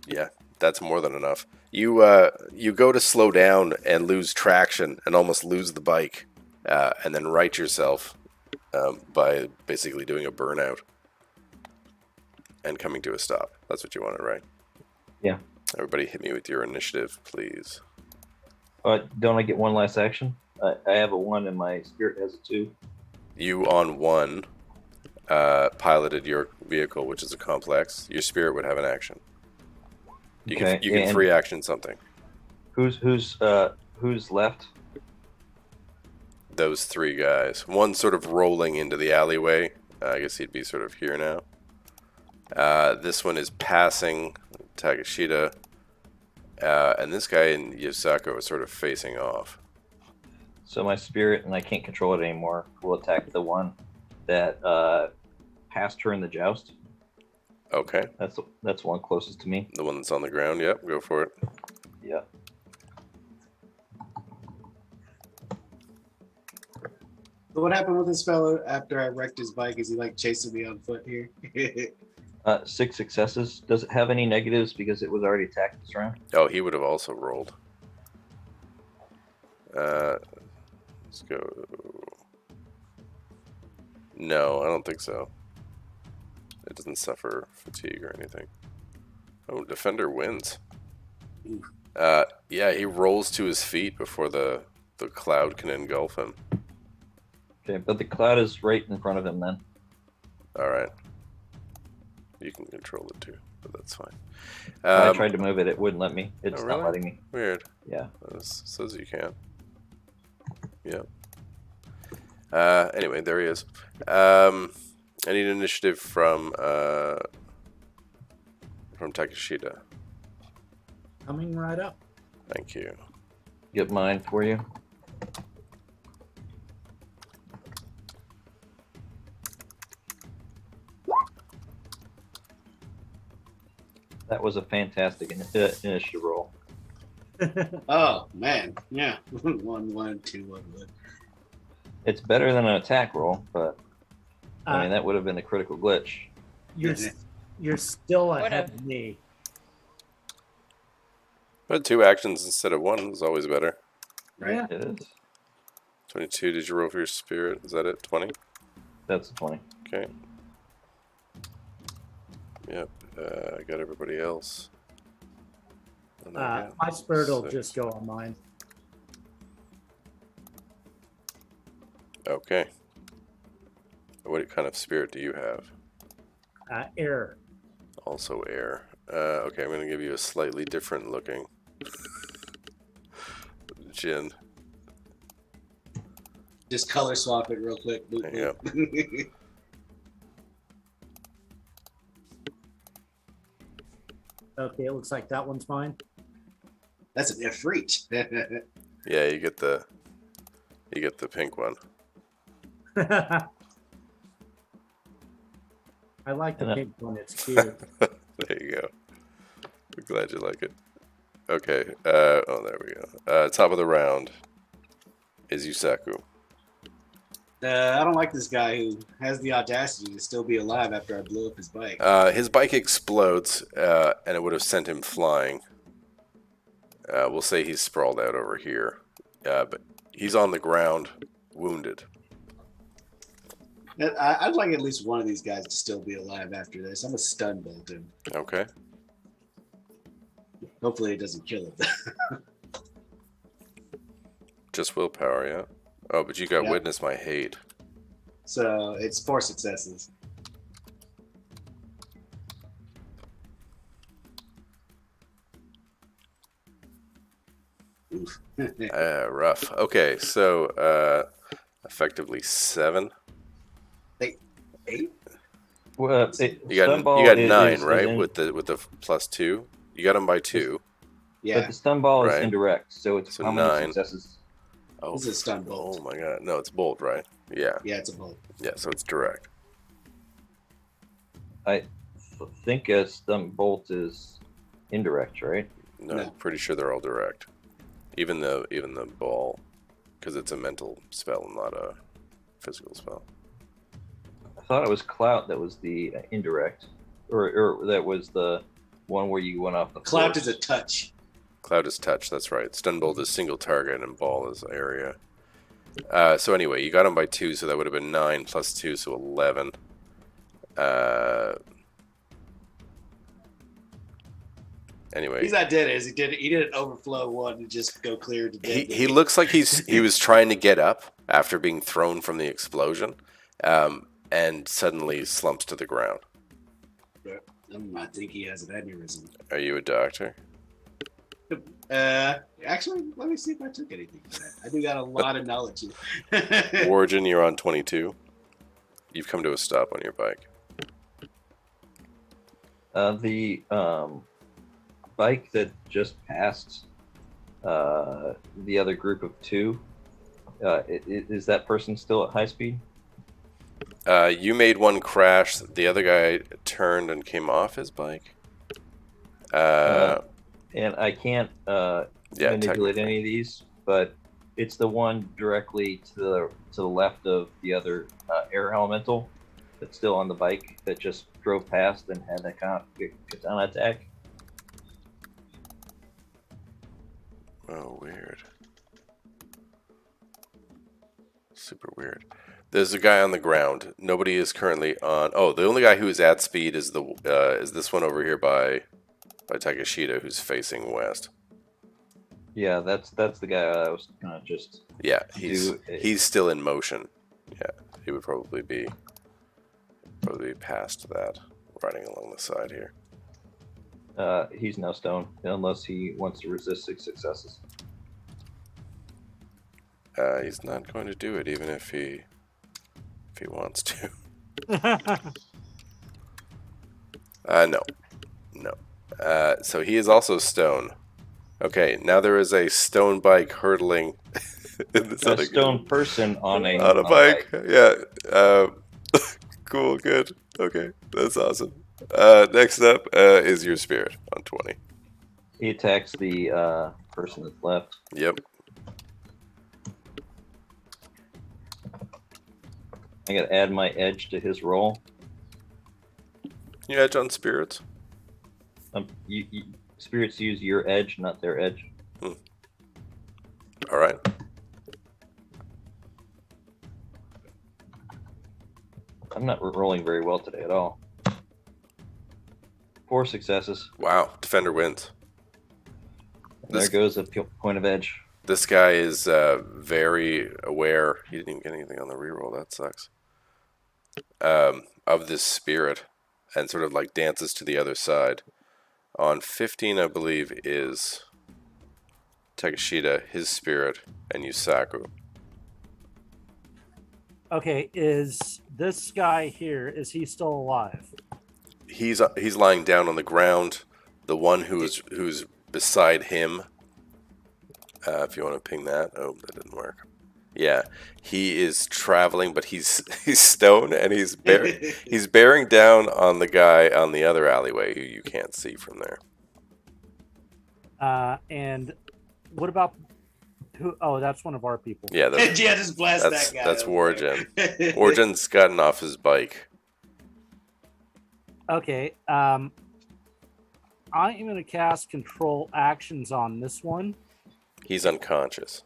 Yeah, that's more than enough. You go to slow down and lose traction and almost lose the bike, and then right yourself by basically doing a burnout and coming to a stop. That's what you wanted, right? Yeah. Everybody hit me with your initiative, please. Don't I get 1 last action? I have a 1 and my spirit has a 2. You on 1 piloted your vehicle, which is a complex. Your spirit would have an action. You Okay, can and free action something. Who's left? Those 3 guys. One sort of rolling into the alleyway. I guess he'd be sort of here now. This one is passing Takeshita. And this guy and Yosako are sort of facing off. So my spirit, and I can't control it anymore, will attack the one that passed her in the joust. Okay. That's one closest to me. The one that's on the ground. Yep, go for it. Yeah. So what happened with this fellow after I wrecked his bike? Is he like chasing me on foot here? 6 successes. Does it have any negatives because it was already attacked this round? Oh, he would have also rolled. Let's go. No, I don't think so. It doesn't suffer fatigue or anything. Oh, defender wins. Yeah, he rolls to his feet before the cloud can engulf him. Okay, but the cloud is right in front of him then. All right. You can control it too, but that's fine. I tried to move it. It wouldn't let me. It's really? not letting me. Weird. Yeah. It says you can. Yeah. Anyway, there he is. I need an initiative from Takeshita. Coming right up. Thank you. Get mine for you. That was a fantastic initiative roll. Oh man, yeah. 1, 1, 2, 1, 1. It's better than an attack roll, but I mean Uh, that would have been a critical glitch. you're still ahead of me. But 2 actions instead of 1 is always better. Right. Yeah. It is. 22, did you roll for your spirit? Is that it? 20? That's 20. Okay. Yep. I got everybody else. And I got My spirit will 6. just go on mine. Okay. What kind of spirit do you have? Air. Also air. Okay, I'm going to give you a slightly different looking Jin. Just color swap it real quick. Boop, Yeah. boop. Okay, it looks like that one's mine. That's an Ifrit. Yeah, you get the pink one. I like the And pink one. It's cute. There you go. I'm glad you like it. Okay. Oh, there we go. Top of the round is Yusaku. I don't like this guy who has the audacity to still be alive after I blew up his bike. His bike explodes, and it would have sent him flying. We'll say he's sprawled out over here. But he's on the ground, wounded. I'd like at least one of these guys to still be alive after this. I'm a stun bolt him. Okay. Hopefully it doesn't kill him. Just willpower, yeah? Oh, but you got Yeah. Witness My Hate. So it's 4 successes. Oof. Rough. Okay, so effectively 7. 8? Well, You got 9, right? With the +2. You got him by 2. Yeah. But the stun ball Right. is indirect, so it's So how many 9. successes? Oh, This is a stun bolt. oh my god. No, it's bolt, right? Yeah. Yeah, it's a bolt. Yeah, so it's direct. I think a stun bolt is indirect, right? No, No. I'm pretty sure they're all direct. Even the ball, because it's a mental spell, not a physical spell. I thought it was clout that was the indirect, or that was the one where you went off the Clout force. is a touch. Cloud is touch, that's right. Stun bolt is single target and ball is area. So anyway, you got him by 2, so that would have been 9 plus 2, so 11. Anyway, He's not dead, is he? He did an overflow one to just go clear to dead. he looks like he was trying to get up after being thrown from the explosion, and suddenly slumps to the ground. I think he has an aneurysm. Are you a doctor? Actually, let me see if I took anything for that. I do got a lot of knowledge. Origin, you're on 22. You've come to a stop on your bike. The bike that just passed the other group of two, is that person still at high speed? You made one crash. The other guy turned and came off his bike. And I can't manipulate any of these, but it's the one directly to the left of the other air elemental that's still on the bike that just drove past and had a katana attack. Oh, weird. Super weird. There's a guy on the ground. Nobody is currently on. Oh, the only guy who is at speed is this one over here by Takeshita, who's facing west. Yeah, that's the guy I was gonna just. Yeah, he's still in motion. Yeah, he would probably be past that, riding along the side here. He's no stone unless he wants to resist 6 successes. He's not going to do it, even if he wants to. No. So he is also stone. Okay, now there is a stone bike hurtling. A stone person on a bike. Yeah. Cool. Good. Okay, that's awesome. Next up is your spirit on 20. He attacks the person that's left. Yep. I gotta add my edge to his roll. You edge on spirits. Spirits use your edge, not their edge. All right. I'm not rolling very well today at all. 4 successes. Wow, defender wins. There goes a point of edge. This guy is very aware. He didn't even get anything on the reroll. That sucks. Of this spirit, and sort of like dances to the other side. On 15, I believe, is Takeshita, his spirit, and Yusaku. Okay, is this guy here, is he still alive? He's lying down on the ground. The one who's beside him, if you want to ping that. Oh, that didn't work. Yeah, he is traveling, but he's stone, and he's bearing down on the guy on the other alleyway who you can't see from there. And what about who? Oh, that's one of our people. Yeah, just blast that guy. That's Wargen. Wargen's gotten off his bike. Okay. I am going to cast control actions on this one. He's unconscious.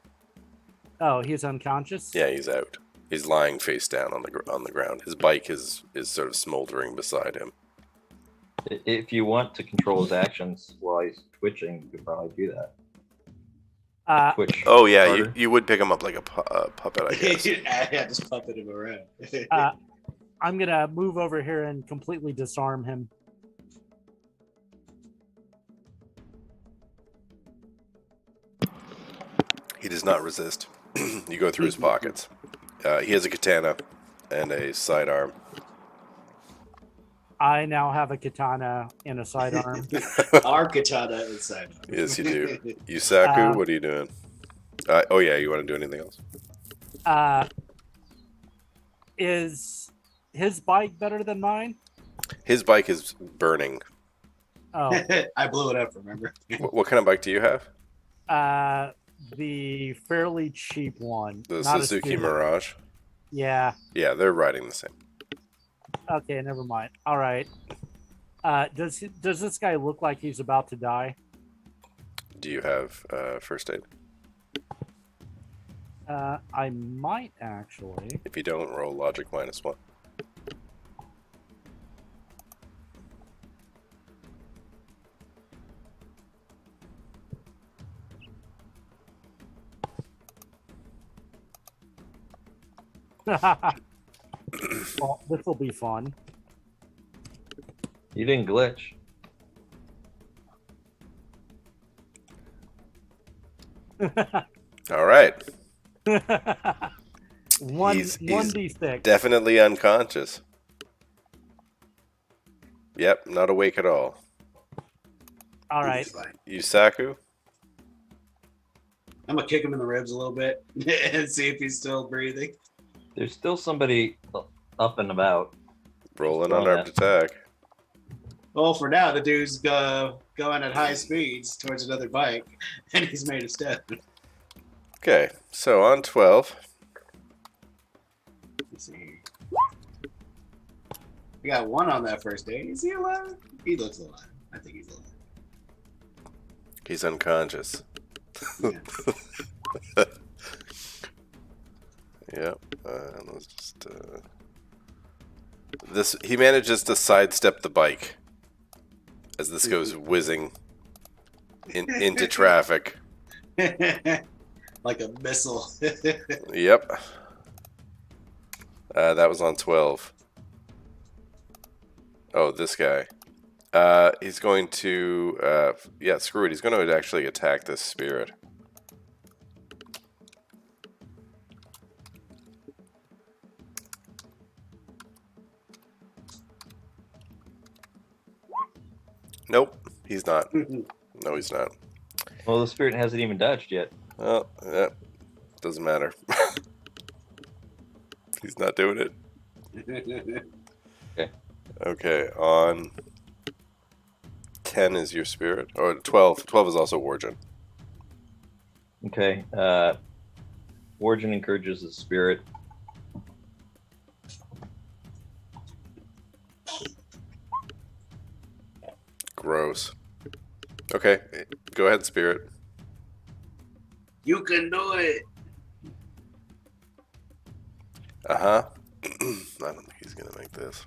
Oh, he's unconscious? Yeah, he's out. He's lying face down on the ground. His bike is sort of smoldering beside him. If you want to control his actions while he's twitching, you could probably do that. Twitch. Oh yeah, you would pick him up like a puppet, I guess. Yeah, just puppet him around. I'm going to move over here and completely disarm him. He does not resist. You go through his pockets. He has a katana and a sidearm. I now have a katana and a sidearm. Our katana and sidearm. Yes, you do. Yusaku, what are you doing? Oh yeah, you want to do anything else? Is his bike better than mine? His bike is burning. Oh. I blew it up, remember? What kind of bike do you have? The fairly cheap one. The Not Suzuki Mirage? Yeah. Yeah, they're riding the same. Okay, never mind. All right. Does this guy look like he's about to die? Do you have first aid? I might actually. If you don't, roll logic -1. Well, this will be fun. You didn't glitch. All right. One He's D6. definitely unconscious. Yep, not awake at all. All right. Yusaku? I'm gonna kick him in the ribs a little bit and see if he's still breathing. There's still somebody up and about. Rolling Roll unarmed attack. Well, for now, the dude's going at high speeds towards another bike, and he's made of stone. Okay, so on 12. Let's see here. We got one on that first day. Is he alive? He looks alive. I think he's alive. He's unconscious. Yeah. Yep. Let's just. He manages to sidestep the bike as this goes whizzing into traffic. Like a missile. Yep. That was on 12. Oh, this guy. He's going to, yeah, screw it. He's going to actually attack this spirit. Nope, he's not. No, he's not. Well, the spirit hasn't even dodged yet. Well, yeah, doesn't matter. He's not doing it. Okay. Okay, on 10 is your spirit. Or 12. 12 is also Wargen. Okay. Origin encourages the spirit. Gross. Okay, go ahead, spirit. You can do it. Uh-huh. I don't think he's gonna make this.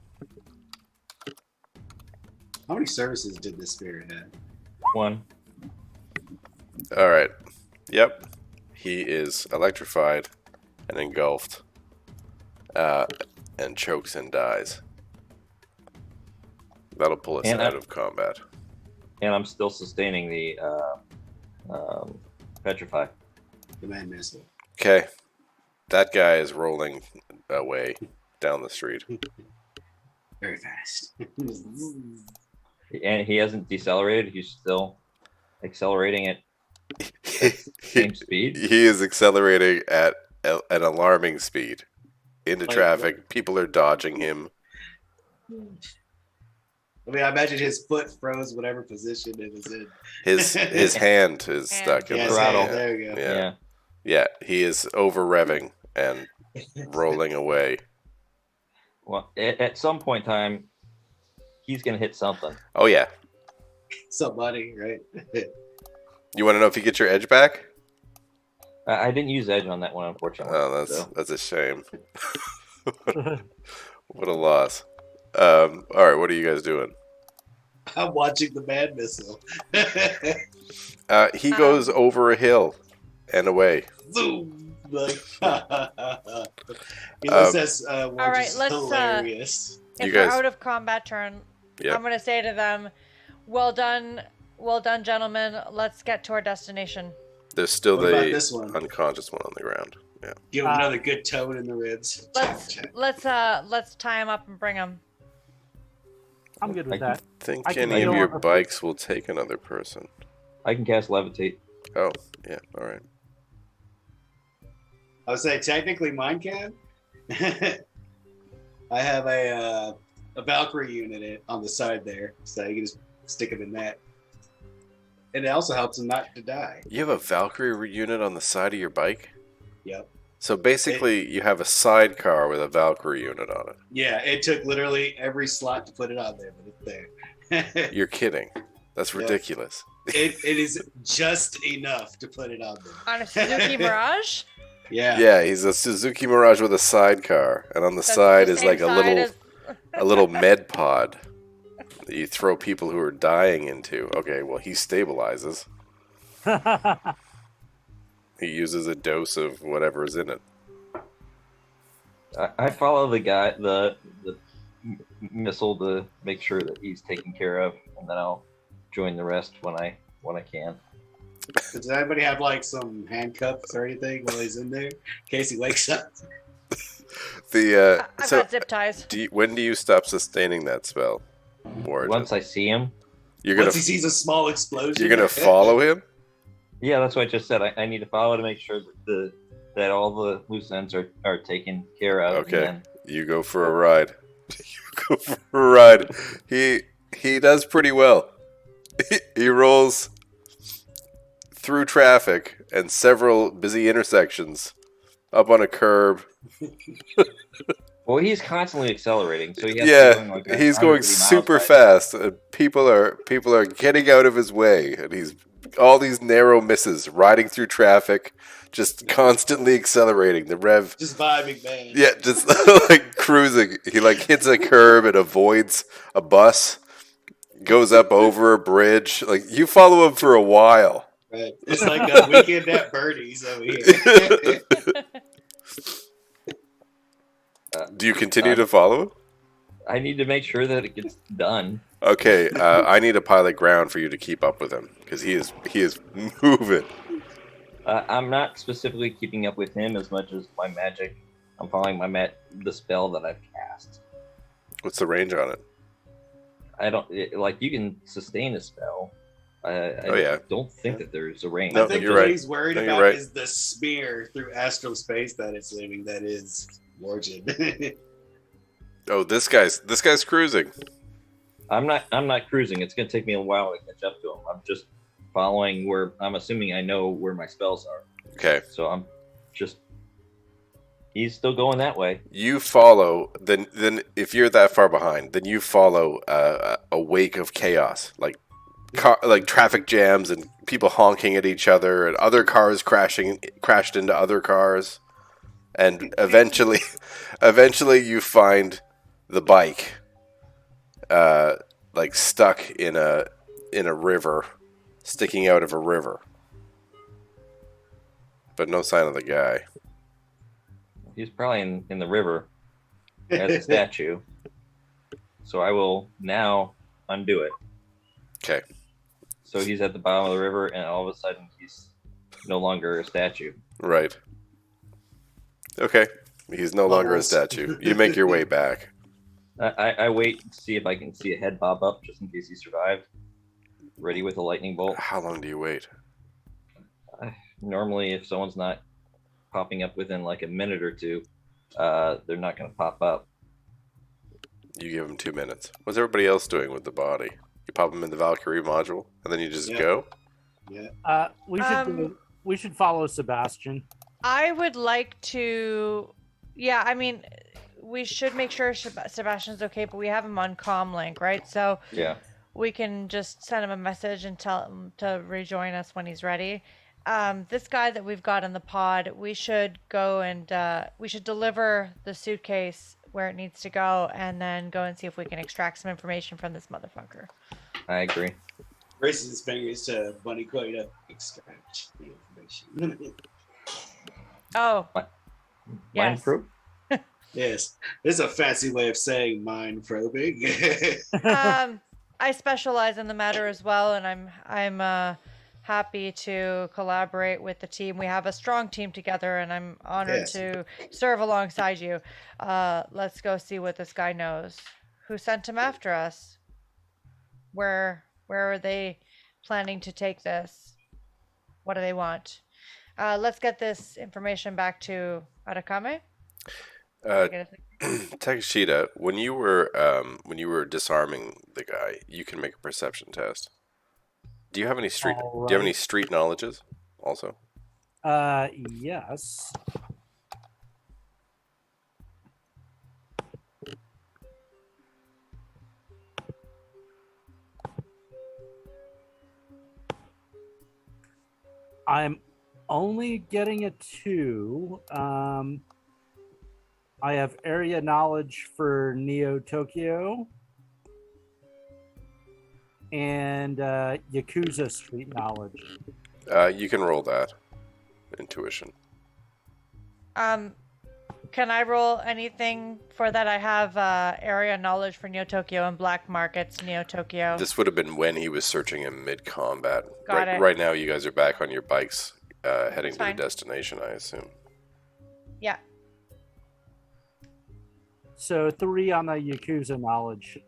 How many services did this spirit have? 1. Alright. Yep. He is electrified and engulfed. And chokes and dies. That'll pull us And out of combat. And I'm still sustaining the petrify. Command missile. Okay. That guy is rolling away down the street. Very fast. And he hasn't decelerated. He's still accelerating at same speed. He is accelerating at an alarming speed into Like traffic. People are dodging him. I mean, I imagine his foot froze whatever position it was in. His hand is stuck in Yeah, the throttle. yeah. there you go. Yeah. Yeah, he is over revving and rolling away. Well, at some point in time, he's going to hit something. Oh yeah. Somebody, right? You want to know if you get your edge back? I didn't use edge on that one, unfortunately. Oh, so. that's a shame. What a loss. All right, what are you guys doing? I'm watching the man missile. He goes over a hill and away. Zoom! Like, he looks All right, let's. hilarious. If You we're guys- out of combat turn, Yep. I'm gonna say to them, "Well done, gentlemen. Let's get to our destination." There's still What about the this one? unconscious one on the ground. Yeah. Give him another good tone in the ribs. Let's tie him up and bring him. I'm good with I that. Think I can any of feel your the- bikes will take another person. I can cast levitate. Oh, yeah. All right. I would say technically mine can. I have a Valkyrie unit on the side there, so you can just stick him in that. And it also helps him not to die. You have a Valkyrie unit on the side of your bike? Yep. So basically, you have a sidecar with a Valkyrie unit on it. Yeah, it took literally every slot to put it on there, but it's there. You're kidding. That's Yeah. ridiculous. it is just enough to put it on there. On a Suzuki Mirage. Yeah. Yeah, he's a Suzuki Mirage with a sidecar, and on the That's side the is same like side a little med pod that you throw people who are dying into. Okay, well he stabilizes. He uses a dose of whatever is in it. I follow the guy, the missile to make sure that he's taken care of, and then I'll join the rest when I can. Does anybody have like some handcuffs or anything while he's in there in case he wakes up? I've So got zip ties. when do you stop sustaining that spell, Ward? Once I see him. You're Once gonna he sees a small explosion, you're gonna follow him. Yeah, that's what I just said. I need to follow to make sure that all the loose ends are taken care of. Okay. And then, You go for a ride. You go for a ride. He does pretty well. He rolls through traffic and several busy intersections, up on a curb. well, he's constantly accelerating, so he has to Yeah, be going like he's 130 going miles super by- fast. And people are getting out of his way, and he's all these narrow misses, riding through traffic, just constantly accelerating. The rev, just vibing, man. yeah, just like cruising. He like hits a curb and avoids a bus, goes up over a bridge. Like you follow him for a while. Right. It's like a weekend at Bernie's over here. Do you continue to follow him? I need to make sure that it gets done. Okay, I need a pilot ground for you to keep up with him because he is moving. I'm not specifically keeping up with him as much as my magic. I'm following the spell that I've cast. What's the range on it? I don't like you can sustain a spell. Yeah. don't think that there's a range. No, I think you're what right. he's worried No, you're about right. is the smear through astral space that it's leaving. That is Warjin. Oh, this guy's cruising. I'm not cruising. It's gonna take me a while to catch up to him. I'm just following where I'm assuming I know where my spells are. Okay. So I'm just he's still going that way. You follow, then if you're that far behind, then you follow a wake of chaos, like traffic jams and people honking at each other, and other cars crashed into other cars, and eventually you find the bike, like stuck in a river, sticking out of a river, but no sign of the guy. He's probably in the river as a statue. So I will now undo it. Okay. So he's at the bottom of the river, and all of a sudden he's no longer a statue. Right. Okay. He's no longer a statue. You make your way back. I wait to see if I can see a head pop up just in case he survived. Ready with a lightning bolt. How long do you wait? Normally, if someone's not popping up within like a minute or two, they're not going to pop up. You give him 2 minutes. What's everybody else doing with the body? You pop him in the Valkyrie module, and then you just go? Yeah. We should follow Sebastian. I would like to. Yeah, I mean, we should make sure Sebastian's okay, but we have him on comlink, right? So Yeah. we can just send him a message and tell him to rejoin us when he's ready. This guy that we've got in the pod, we should go and we should deliver the suitcase where it needs to go, and then go and see if we can extract some information from this motherfucker. I agree. Raises his fingers to Bunny Quaid to extract the information. Oh, Mind yes. probe? Yes. This is a fancy way of saying mind probing. I specialize in the matter as well, and I'm happy to collaborate with the team. We have a strong team together, and I'm honored Yes. to serve alongside you. Let's go see what this guy knows. Who sent him after us? Where are they planning to take this? What do they want? Let's get this information back to Arakame. Takashita, when you were disarming the guy, you can make a perception test. Do you have any street? All Do you have any right. street knowledges? Also, Yes. I'm only getting a 2. I have area knowledge for Neo Tokyo and Yakuza street knowledge. you can roll that intuition. Can I roll anything for that? I have area knowledge for Neo Tokyo and black markets Neo Tokyo. This would have been when he was searching in mid-combat. Got it. Right now, you guys are back on your bikes, heading to the fine. destination, I assume. Yeah. So 3 on the Yakuza knowledge.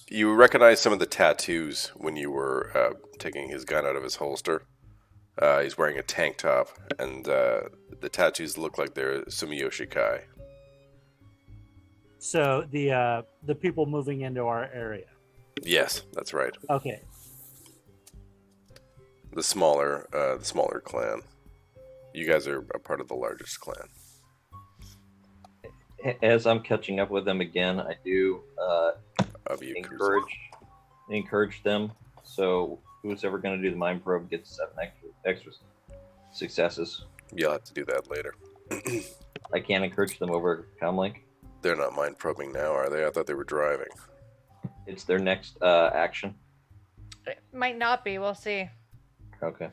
You recognize some of the tattoos when you were taking his gun out of his holster. He's wearing a tank top, and the tattoos look like they're Sumiyoshi Kai. So the people moving into our area. Yes, that's right. Okay. The smaller clan. You guys are a part of the largest clan. As I'm catching up with them again, I do Of Yakuza. encourage them. So who's ever going to do the mind probe gets 7 extra successes. You'll have to do that later. I can't encourage them over Comlink. They're not mind probing now, are they? I thought they were driving. It's their next action. It might not be. We'll see. Okay.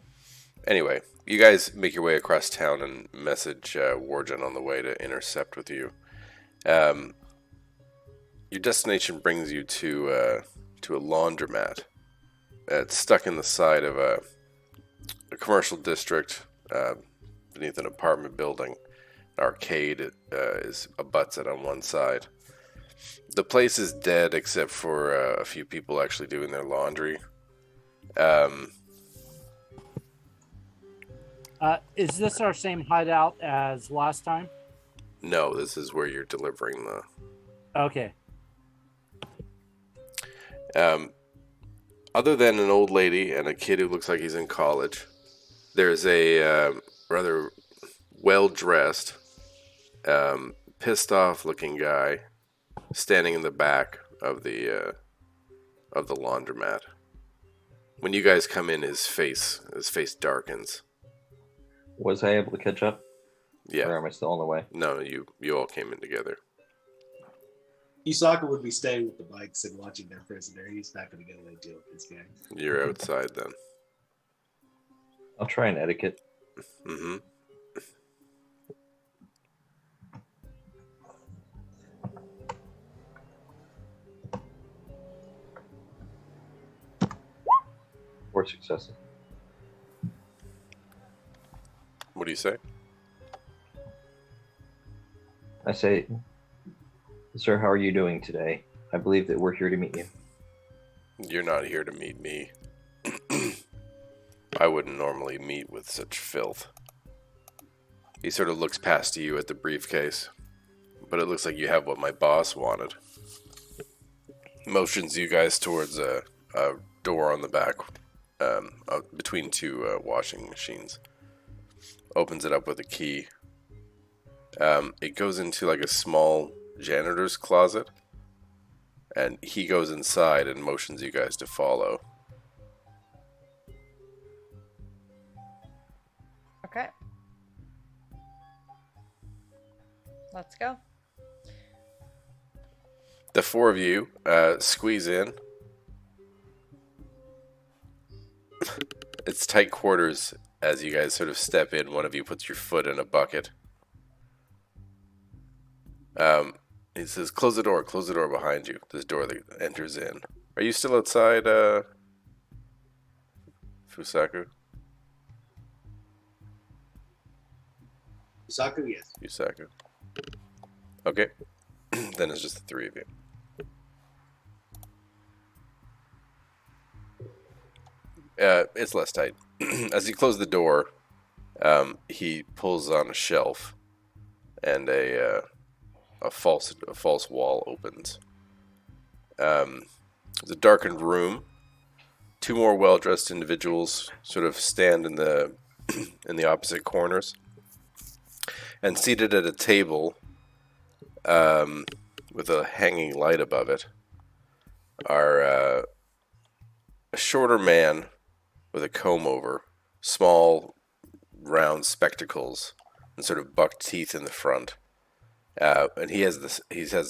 Anyway, you guys make your way across town and message Wargen on the way to intercept with you. Your destination brings you to a laundromat. It's stuck in the side of a commercial district beneath an apartment building. An arcade abuts it on one side. The place is dead except for a few people actually doing their laundry. Is this our same hideout as last time? No, this is where you're delivering the... Okay. Other than an old lady and a kid who looks like he's in college, there's a rather well-dressed, pissed-off looking guy standing in the back of the laundromat. When you guys come in, his face darkens. Was I able to catch up? Yeah. Or am I still on the way? No, you all came in together. Usaka would be staying with the bikes and watching their prisoner. He's not going to get away deal with this gang. You're outside then. I'll try an etiquette. Mm-hmm. Or successive. What do you say? I say, sir, how are you doing today? I believe that we're here to meet you. You're not here to meet me. I wouldn't normally meet with such filth. He sort of looks past you at the briefcase, but it looks like you have what my boss wanted. Motions you guys towards a door on the back, between two washing machines. Opens it up with a key. It goes into like a small janitor's closet, and he goes inside and motions you guys to follow. Okay. Let's go. The four of you squeeze in. It's tight quarters as you guys sort of step in. One of you puts your foot in a bucket. He says, close the door behind you. This door that enters in. Are you still outside, Fusaku? Usaka, yes. Fusaku. Okay. Then it's just the three of you. It's less tight. As you close the door, he pulls on a shelf, and a false wall opens. It's a darkened room. Two more well-dressed individuals sort of stand in the in the opposite corners, and seated at a table with a hanging light above it are a shorter man with a comb over, small round spectacles, and sort of buck teeth in the front. And he has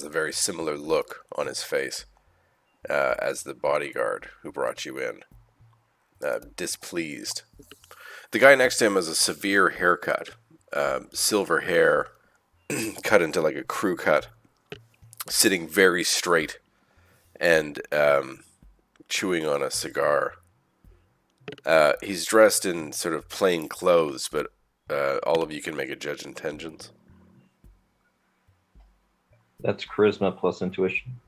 a very similar look on his face as the bodyguard who brought you in, displeased. The guy next to him has a severe haircut, silver hair, cut into like a crew cut, sitting very straight and chewing on a cigar. He's dressed in sort of plain clothes, but all of you can make a judge intentions. That's charisma plus intuition.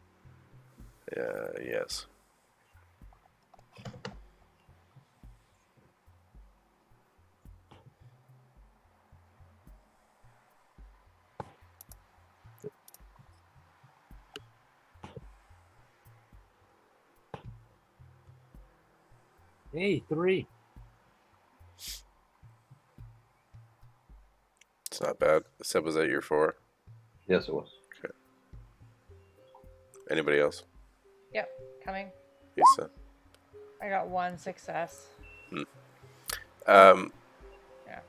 Yes. Hey, 3. It's not bad. Seb, was that your 4? Yes, it was. Okay. Anybody else? Yep, coming. Lisa? I got 1 success. Yeah. Yeah.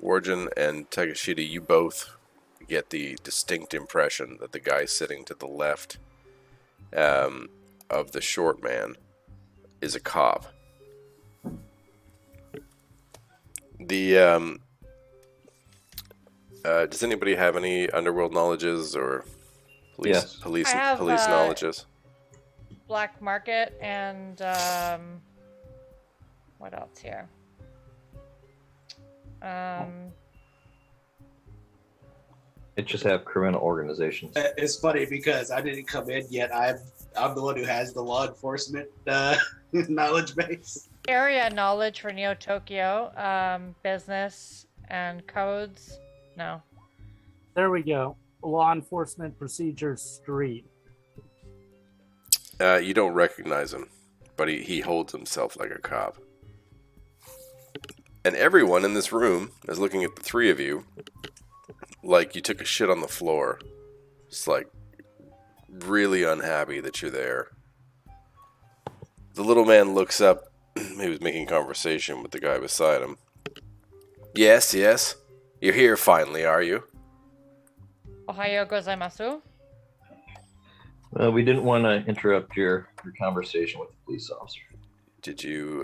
Warjin and Takashita, you both get the distinct impression that the guy sitting to the left of the short man is a cop. The does anybody have any underworld knowledges or Yes. police I have, knowledges? Black market and what else here? It just have criminal organizations. It's funny because I didn't come in yet. I'm the one who has the law enforcement knowledge base. Area knowledge for Neo Tokyo, business and codes. No. There we go. Law enforcement procedures street. You don't recognize him, but he holds himself like a cop. And everyone in this room is looking at the three of you like you took a shit on the floor. Just like really unhappy that you're there. The little man looks up. He was making conversation with the guy beside him. Yes, yes. You're here finally, are you? Ohayo gozaimasu. We didn't want to interrupt your conversation with the police officer. Did you,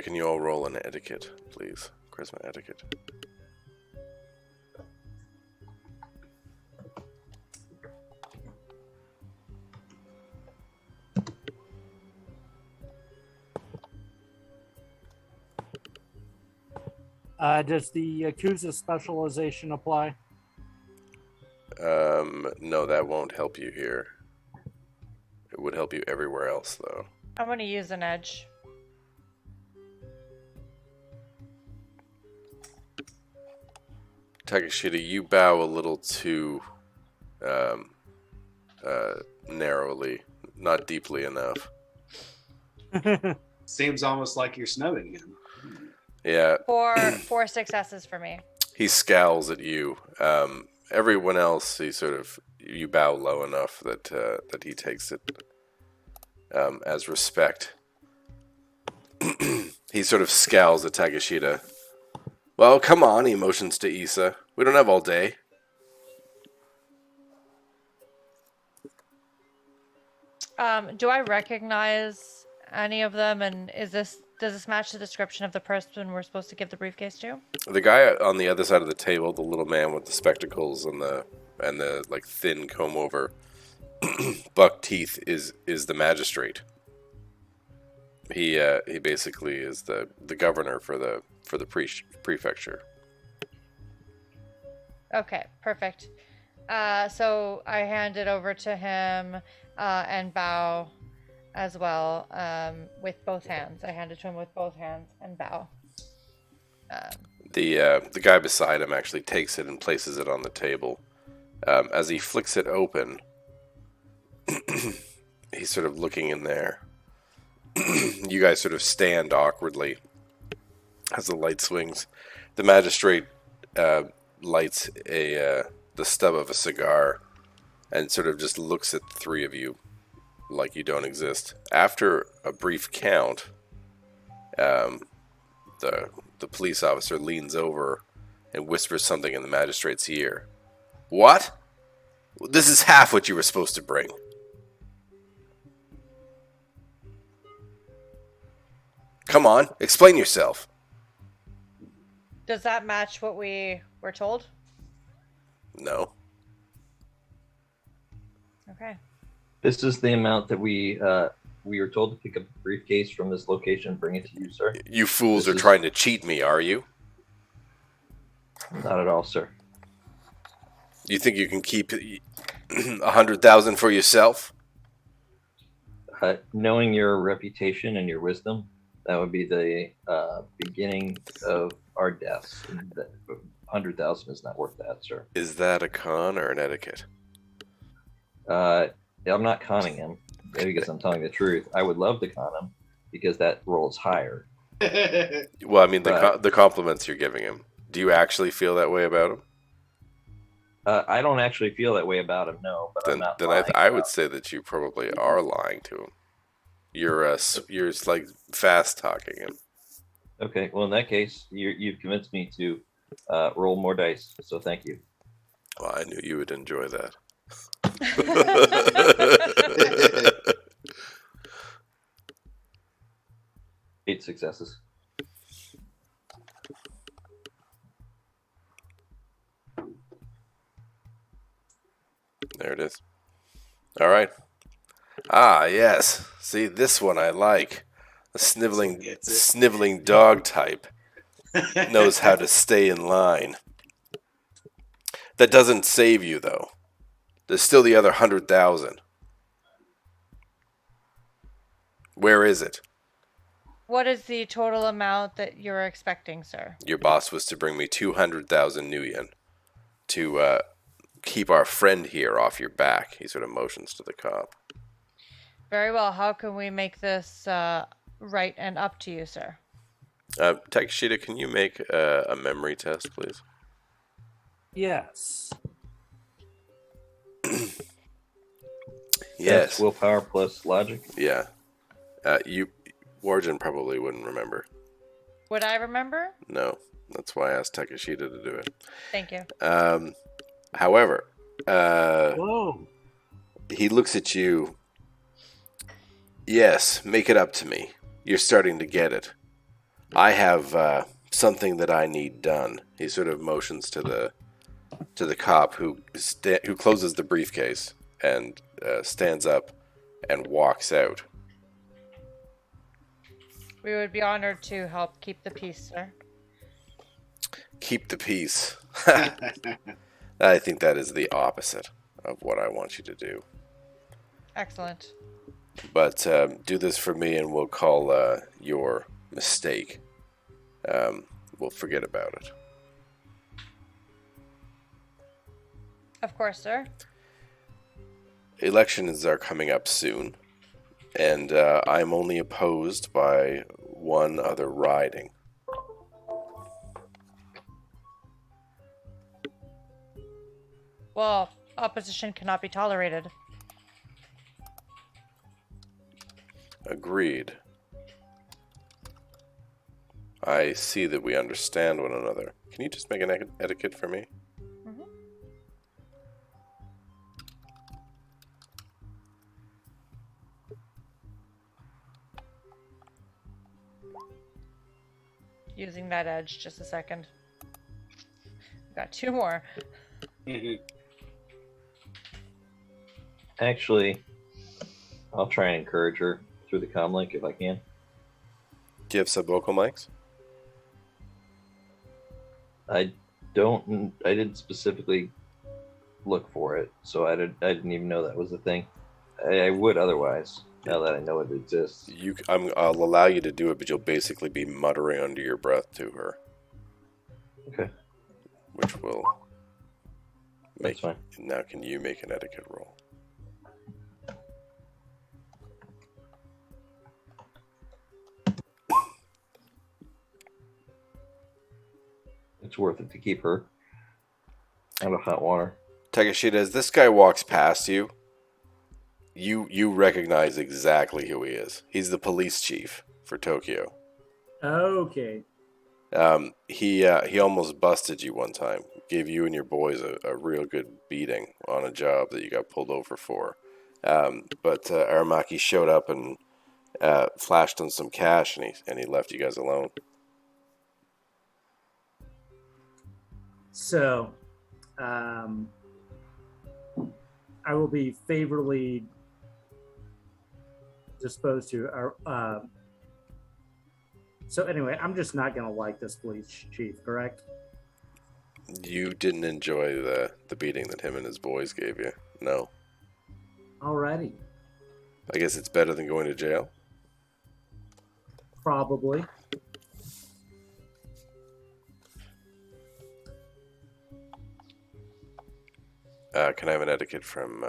can you all roll an etiquette, please? Charisma etiquette. Does the Yakuza specialization apply? No, that won't help you here. It would help you everywhere else, though. I'm going to use an edge. Takashita, you bow a little too narrowly, not deeply enough. Seems almost like you're snubbing him. Yeah. Four successes for me. He scowls at you. Everyone else, you bow low enough that he takes it as respect. He sort of scowls at Takashita. Well, come on, he motions to Issa. We don't have all day. Do I recognize any of them? And does this match the description of the person we're supposed to give the briefcase to? The guy on the other side of the table, the little man with the spectacles and the like thin comb over buck teeth, is the magistrate. He basically is the governor for the prefecture. Okay, perfect. So I hand it over to him and bow as well with both hands. I hand it to him with both hands and bow. The guy beside him actually takes it and places it on the table. As he flicks it open, he's sort of looking in there. You guys sort of stand awkwardly as the light swings. The magistrate lights the stub of a cigar and sort of just looks at the three of you like you don't exist. After a brief count, the police officer leans over and whispers something in the magistrate's ear. What? This is half what you were supposed to bring. Come on, explain yourself. Does that match what we were told? No. Okay. This is the amount that we were told to pick up a briefcase from this location and bring it to you, sir. You fools This are is- trying to cheat me, are you? Not at all, sir. You think you can keep 100,000 for yourself? Knowing your reputation and your wisdom, that would be the beginning of our deaths. 100,000 is not worth that, sir. Is that a con or an etiquette? I'm not conning him because I'm telling the truth. I would love to con him because that rolls higher. Well, I mean, the compliments you're giving him. Do you actually feel that way about him? I don't actually feel that way about him, no. But I'm not. Then lying I would about say that you probably are lying to him. You're like fast talking him. it. Okay, well in that case, you've convinced me to roll more dice. So thank you. Well, I knew you would enjoy that. 8 successes. There it is. All right. Ah, yes. See, this one I like. The sniveling dog type knows how to stay in line. That doesn't save you, though. There's still the other 100,000. Where is it? What is the total amount that you're expecting, sir? Your boss was to bring me 200,000 new yen to keep our friend here off your back. He sort of motions to the cop. Very well. How can we make this right and up to you, sir? Takeshita, can you make a memory test, please? Yes. Yes. That's willpower plus logic. Yeah. Warjin probably wouldn't remember. Would I remember? No. That's why I asked Takeshita to do it. Thank you. However, Whoa. he looks at you. Yes, make it up to me. You're starting to get it. I have something that I need done. He sort of motions to the cop who closes the briefcase and stands up and walks out. We would be honored to help keep the peace, sir. Keep the peace. I think that is the opposite of what I want you to do. Excellent. But do this for me and we'll call your mistake. We'll forget about it. Of course, sir. Elections are coming up soon. And I'm only opposed by one other riding. Well, opposition cannot be tolerated. Agreed. I see that we understand one another. Can you just make an etiquette for me? Mm-hmm. Using that edge, just a second. Got 2 more. Actually, I'll try and encourage her through the comm link if I can. Do you have sub-vocal mics? I didn't specifically look for it, so I didn't even know that was a thing. I would otherwise, now that I know it exists. I'll allow you to do it, but you'll basically be muttering under your breath to her. Okay. Which will That's fine. Now can you make an etiquette roll? It's worth it to keep her out of hot water. Takeshita, as this guy walks past you, you recognize exactly who he is. He's the police chief for Tokyo. Okay. He almost busted you one time. Gave you and your boys a real good beating on a job that you got pulled over for. But Aramaki showed up and flashed on some cash, and he left you guys alone. So, I will be favorably disposed to. So anyway, I'm just not going to like this police chief, correct? You didn't enjoy the beating that him and his boys gave you. No. Alrighty. I guess it's better than going to jail. Probably. Can I have an etiquette from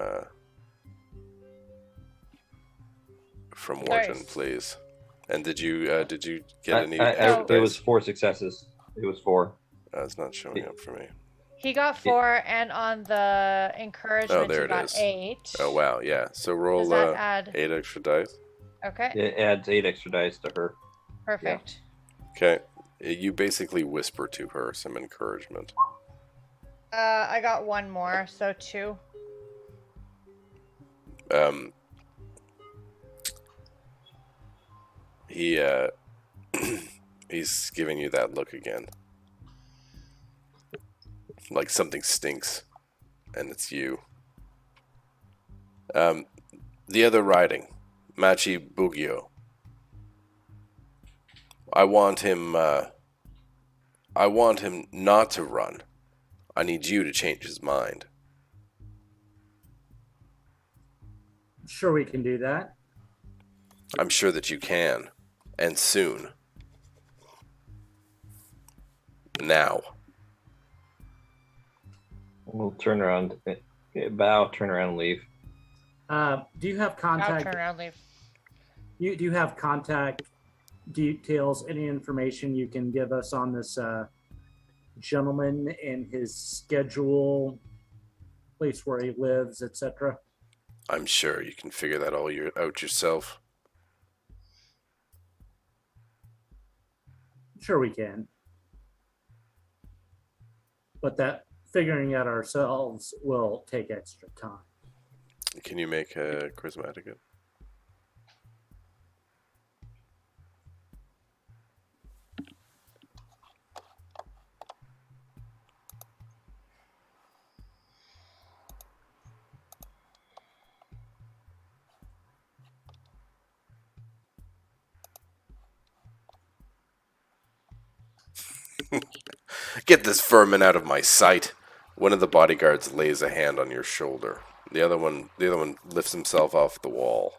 Morton, Nice. please? And did you get any? It was 4 successes. It was 4. It's not showing up for me. He got 4, and on the encouragement, there he it got is. 8. Oh wow, yeah. So roll Does that add? 8 extra dice. Okay, It adds 8 extra dice to her. perfect. Okay. You basically whisper to her some encouragement. I got 1 more, so 2. He he's giving you that look again. Like something stinks, and it's you. The other writing, Machi Bugio. I want him not to run. I need you to change his mind. Sure, we can do that. I'm sure that you can, and soon. Now. We'll turn around, bow, turn around, and leave. Do you have I'll contact? turn around, leave. Do you have contact details? Any information you can give us on this gentleman and his schedule, place where he lives, etc.? I'm sure you can figure that all out yourself. Sure, we can. But that figuring out ourselves will take extra time. Can you make a charisma etiquette? Get this vermin out of my sight. One of the bodyguards lays a hand on your shoulder. The other one lifts himself off the wall.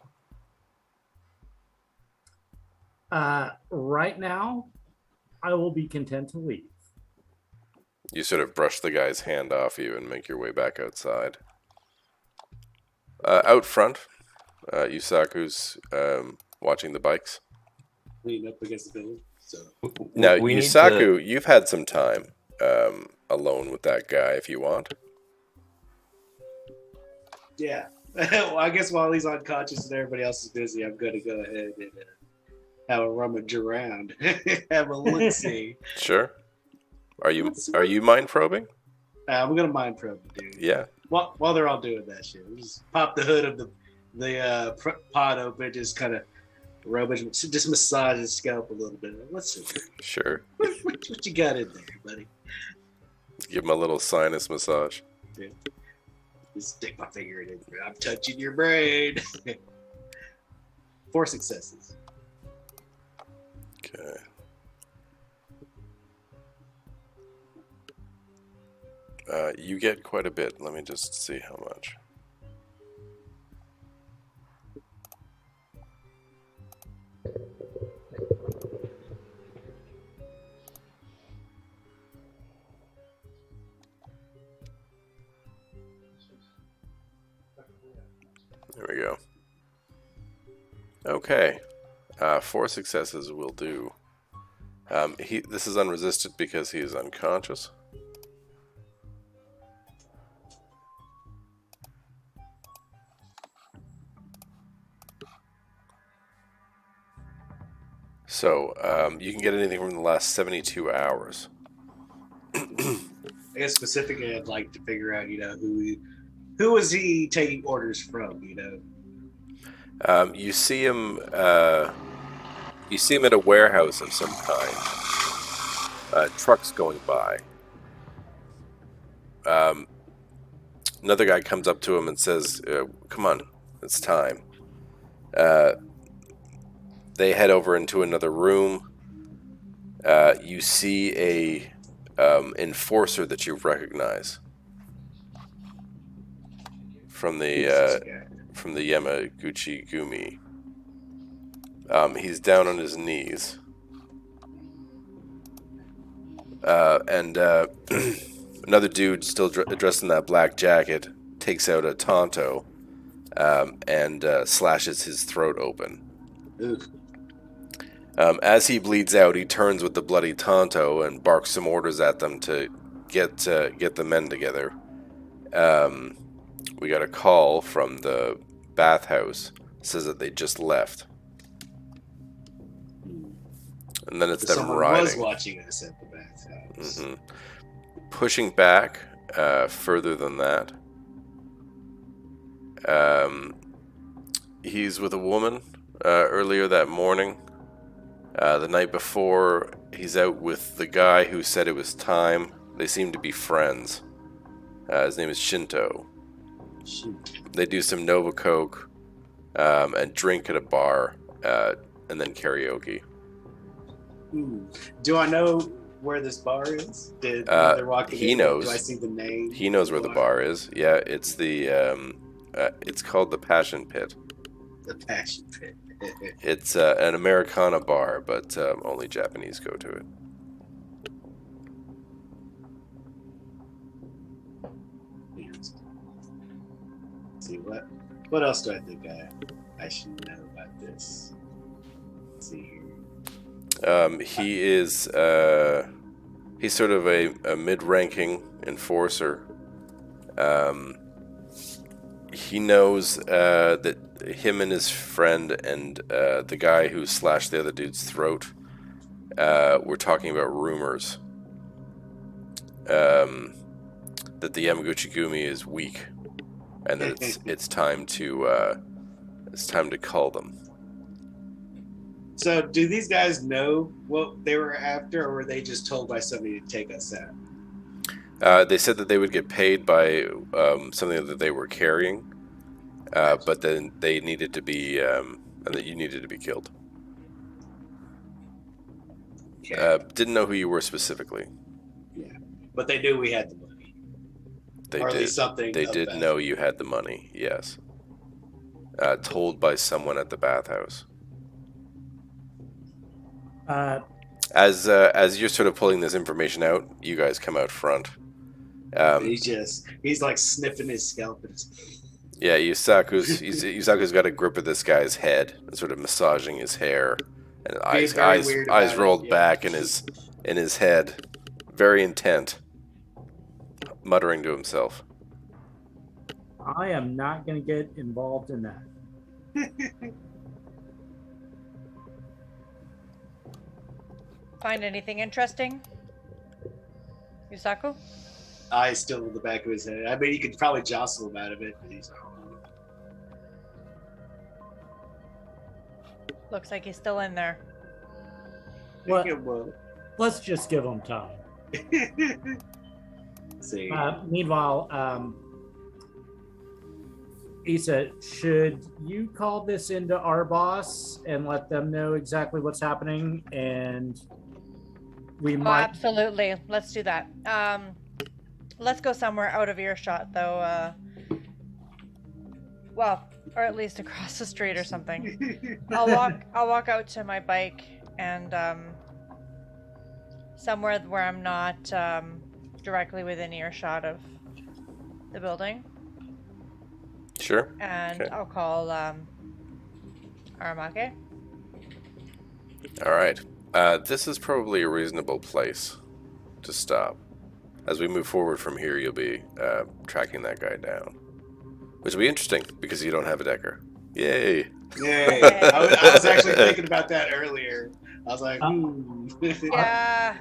Right now, I will be content to leave. You sort of brush the guy's hand off you and make your way back outside. Out front, Yusaku's watching the bikes. Leaning up against the building. So Now, We need Yusaku, you've had some time alone with that guy if you want. yeah. Well, I guess while he's unconscious and everybody else is busy, I'm going to go ahead and have a rummage around, have a look see. Sure. Are you mind probing? I'm going to mind probe, dude. Yeah. While they're all doing that shit, we'll just pop the hood of the pod open, just kind of rub it, just massage his scalp a little bit. What's it? Sure. What you got in there, buddy? Give him a little sinus massage. Dude. Just stick my finger in it. I'm touching your brain. 4 successes. Okay. You get quite a bit. Let me just see how much. There we go. Okay. 4 successes will do. This is unresisted because he is unconscious. So, you can get anything from the last 72 hours. I guess specifically, I'd like to figure out, who was he taking orders from? You see him at a warehouse of some kind. Trucks going by. Another guy comes up to him and says, "Come on, it's time." They head over into another room. You see a enforcer that you recognize from the Yamaguchi-gumi. He's down on his knees, and another dude still dressed in that black jacket takes out a Tonto and slashes his throat open. Oof. As he bleeds out, he turns with the bloody Tonto and barks some orders at them to get the men together. We got a call from the bathhouse. It says that they just left. And then it's them Someone riding. was watching us at the bathhouse. Mm-hmm. Pushing back further than that. He's with a woman earlier that morning. The night before, he's out with the guy who said it was time. They seem to be friends. His name is Shinto. They do some Nova Coke and drink at a bar and then karaoke. Do I know where this bar is? When they're walking he in, knows. Do I see the name? He knows where the bar is. Yeah, it's the it's called the Passion Pit. The Passion Pit. It's an Americana bar, but only Japanese go to it. Let's see what else do I think I should know about this? Let's see here. He is he's sort of a mid-ranking enforcer. He knows that him and his friend and the guy who slashed the other dude's throat were talking about rumors that the Yamaguchi-gumi is weak, and that it's time to call them. So, do these guys know what they were after, or were they just told by somebody to take us out? They said that they would get paid by something that they were carrying, but then they needed to be, and that you needed to be killed. Okay. Didn't know who you were specifically. Yeah, but they knew we had the money. They or at did. least something. They of did that. know you had the money. Yes. Told by someone at the bathhouse. As you're sort of pulling this information out, you guys come out front. He's like sniffing his scalp. Yeah, Yusaku's got a grip of this guy's head and sort of massaging his hair, and eyes rolled back in his head, very intent, muttering to himself. I am not going to get involved in that. Find anything interesting, Yusaku? Eyes still in the back of his head. I mean, you could probably jostle him out of it, but he's. Looks like he's still in there. Well, let's just give him time. See. Meanwhile, Issa, should you call this into our boss and let them know exactly what's happening? And we might. Absolutely. Let's do that. Let's go somewhere out of earshot, though. Well, or at least across the street or something. I'll walk out to my bike and somewhere where I'm not directly within earshot of the building. Sure. And okay. I'll call Aramake. All right. This is probably a reasonable place to stop. As we move forward from here, you'll be tracking that guy down. Which will be interesting, because you don't have a Decker. Yay! Yay! I was actually thinking about that earlier. I was like, yeah.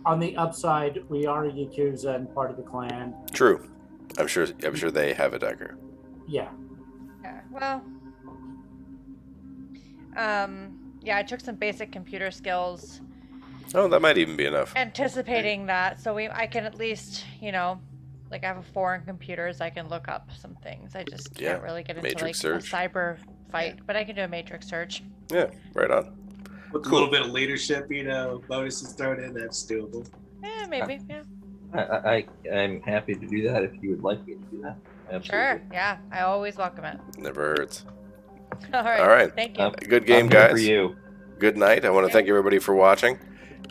On the upside, we are a Yakuza and part of the clan. True. I'm sure they have a Decker. Yeah. Yeah. Well. Yeah, I took some basic computer skills. Oh, that might even be enough. Anticipating that, so I can at least, like I have a foreign computers, I can look up some things. I just Yeah, can't really get into matrix like search. a cyber fight, but I can do a matrix search. Yeah, right on. With Cool. a little bit of leadership, bonuses thrown in, that's doable. Yeah, maybe. Yeah. I'm happy to do that if you would like me to do that. Absolutely. Sure. Yeah. I always welcome it. Never hurts. All right. All right. Thank you. Good game, I'm here guys. for you. Good night. I want to Yeah. thank everybody for watching.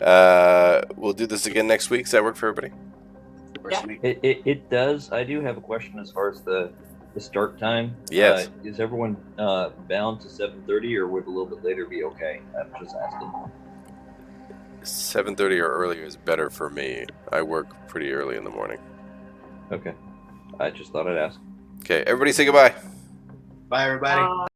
We'll do this again next week. Does that work for everybody? Works for me. It does. I do have a question as far as the start time. Yes. Is everyone bound to 7:30, or would a little bit later be okay? I'm just asking. 7:30 or earlier is better for me. I work pretty early in the morning. Okay. I just thought I'd ask. Okay, everybody say goodbye. Bye, everybody.